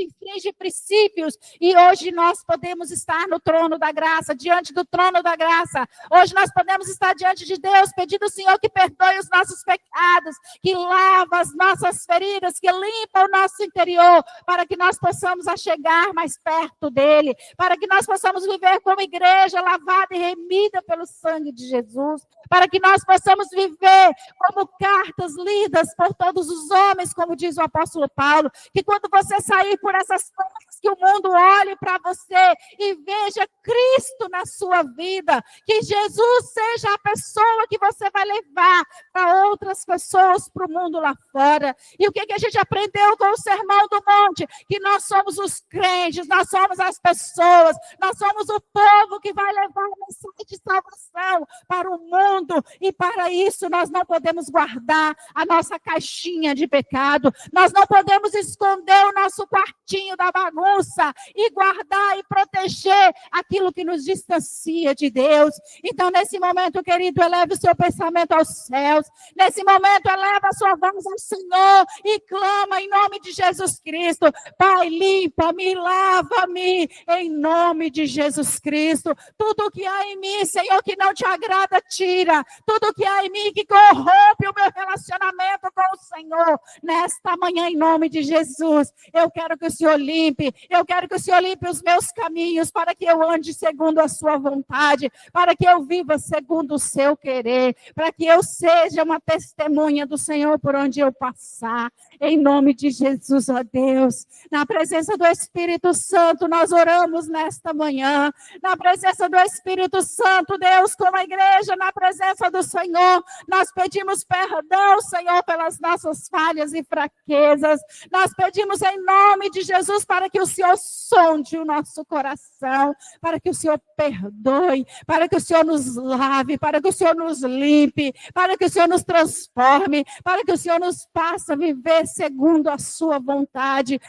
infringe princípios, e hoje nós podemos estar no trono da graça, diante do trono da graça. Hoje nós podemos estar diante de Deus, pedindo ao Senhor que perdoe os nossos pecados, que lava as nossas feridas, que limpa o nosso interior, para que nós possamos chegar mais perto dele, para que nós possamos viver como igreja lavada e remida pelo sangue de Jesus, para que nós possamos viver como cartas lidas por todos os homens, como diz o apóstolo Paulo, que quando você sair por essas portas, que o mundo olhe para você e veja Cristo na sua vida, que Jesus seja a pessoa que você vai levar para outras pessoas, para o mundo lá fora. E o que a gente aprendeu com o Sermão do Monte? Que nós somos os crentes, nós somos as pessoas, nós somos o povo que vai levar a mensagem de salvação para o mundo, e para isso nós não podemos guardar a nossa caixinha de pecado, nós não podemos esconder o nosso quartinho da bagunça e guardar e proteger aquilo que nos distancia de Deus. Então, nesse momento, querido, eleve o seu pensamento aos céus. Nesse momento, eleva a sua voz ao Senhor e clama em nome de Jesus Cristo: Pai, limpa-me, lava-me, em nome de Jesus Cristo. Tudo que há em mim, Senhor, que não te agrada, tira. Tudo que há em mim que corrompe o meu relacionamento com o Senhor, nesta manhã, em nome de Jesus, eu quero que o Senhor limpe, eu quero que o Senhor limpe os meus caminhos, para que eu ande segundo a sua vontade, para que eu viva segundo o seu querer, para que eu seja uma testemunha do Senhor por onde eu passar, em nome de Jesus, ó Deus. Na presença do Espírito Santo, nós oramos nesta manhã, na presença do Espírito Santo, Deus, como a igreja, na presença do Senhor, nós pedimos perdão, Senhor, pelas nossas falhas e fraquezas, nós pedimos em nome de Jesus para que o Senhor sonde o nosso coração, para que o Senhor perdoe, para que o Senhor nos lave, para que o Senhor nos limpe, para que o Senhor nos transforme, para que o Senhor nos faça viver segundo a sua vontade,